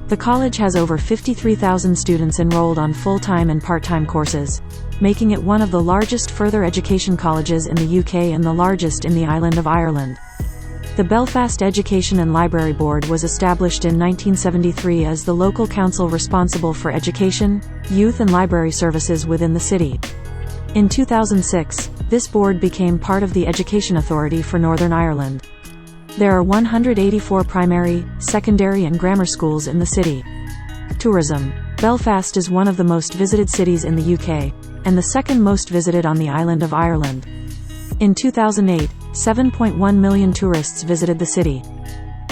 Speaker 2: The college has over 53,000 students enrolled on full-time and part-time courses, making it one of the largest further education colleges in the UK and the largest in the island of Ireland. The Belfast Education and Library Board was established in 1973 as the local council responsible for education, youth and library services within the city. In 2006, this board became part of the Education Authority for Northern Ireland. There are 184 primary, secondary and grammar schools in the city. Tourism. Belfast is one of the most visited cities in the UK, and the second most visited on the island of Ireland. In 2008, 7.1 million tourists visited the city.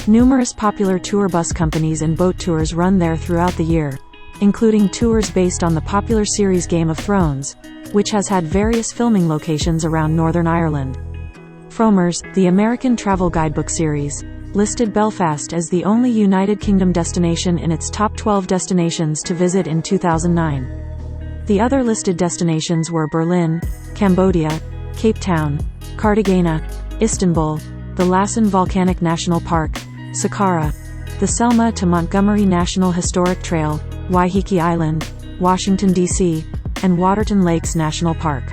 Speaker 2: Numerous popular tour bus companies and boat tours run there throughout the year, including tours based on the popular series Game of Thrones, which has had various filming locations around Northern Ireland. Frommer's, the American travel guidebook series, listed Belfast as the only United Kingdom destination in its top 12 destinations to visit in 2009. The other listed destinations were Berlin, Cambodia, Cape Town, Cartagena, Istanbul, the Lassen Volcanic National Park, Saqqara, the Selma to Montgomery National Historic Trail, Waiheke Island, Washington, D.C., and Waterton Lakes National Park.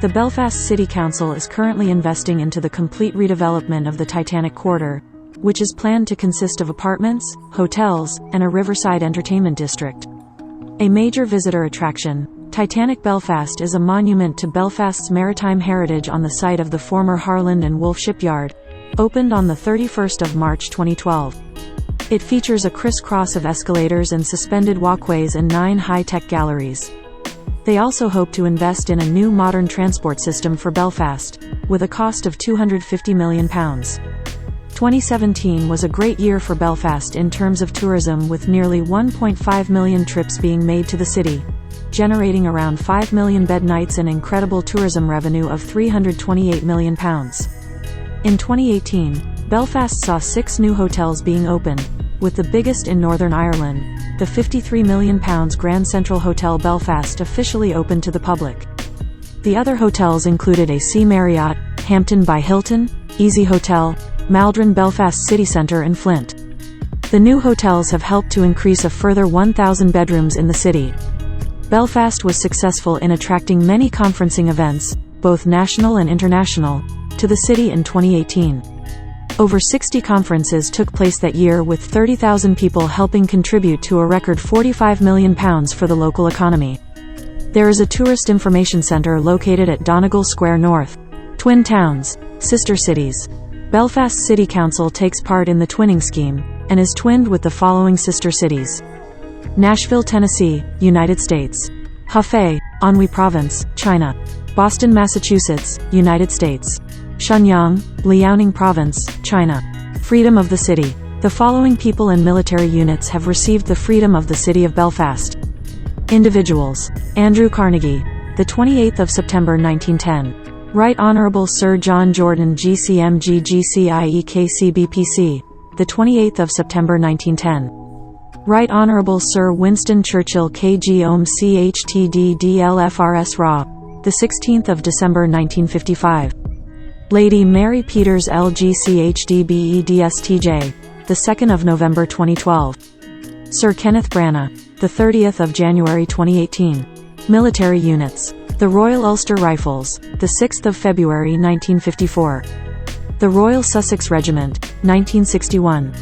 Speaker 2: The Belfast City Council is currently investing into the complete redevelopment of the Titanic Quarter, which is planned to consist of apartments, hotels, and a riverside entertainment district. A major visitor attraction, Titanic Belfast is a monument to Belfast's maritime heritage on the site of the former Harland and Wolff shipyard, opened on the 31st of March 2012. It features a crisscross of escalators and suspended walkways and 9 high-tech galleries. They also hope to invest in a new modern transport system for Belfast, with a cost of £250 million. 2017 was a great year for Belfast in terms of tourism, with nearly 1.5 million trips being made to the city, generating around 5 million bed nights and incredible tourism revenue of £328 million. In 2018, Belfast saw 6 new hotels being opened, with the biggest in Northern Ireland, the £53 million Grand Central Hotel Belfast officially opened to the public. The other hotels included AC Marriott, Hampton by Hilton, Easy Hotel, Maldron Belfast City Centre and Flint. The new hotels have helped to increase a further 1,000 bedrooms in the city. Belfast was successful in attracting many conferencing events, both national and international, to the city in 2018. Over 60 conferences took place that year, with 30,000 people helping contribute to a record £45 million for the local economy. There is a tourist information centre located at Donegal Square North. Twin towns, sister cities. Belfast City Council takes part in the twinning scheme, and is twinned with the following sister cities: Nashville, Tennessee, United States; Hefei, Anhui Province, China; Boston, Massachusetts, United States; Shenyang, Liaoning Province, China. Freedom of the City. The following people and military units have received the Freedom of the City of Belfast. Individuals: Andrew Carnegie, the 28th of September 1910. Right Honourable Sir John Jordan GCMG GCIE the 28th of September 1910. Right Honourable Sir Winston Churchill KG Ohm CHTD DLFRS RA, the 16th of December 1955. Lady Mary Peters LGCHDBEDSTJ, the 2nd of November 2012. Sir Kenneth Branagh, the 30th of January 2018. Military units: the Royal Ulster Rifles, the 6th of February 1954. The Royal Sussex Regiment, 1961.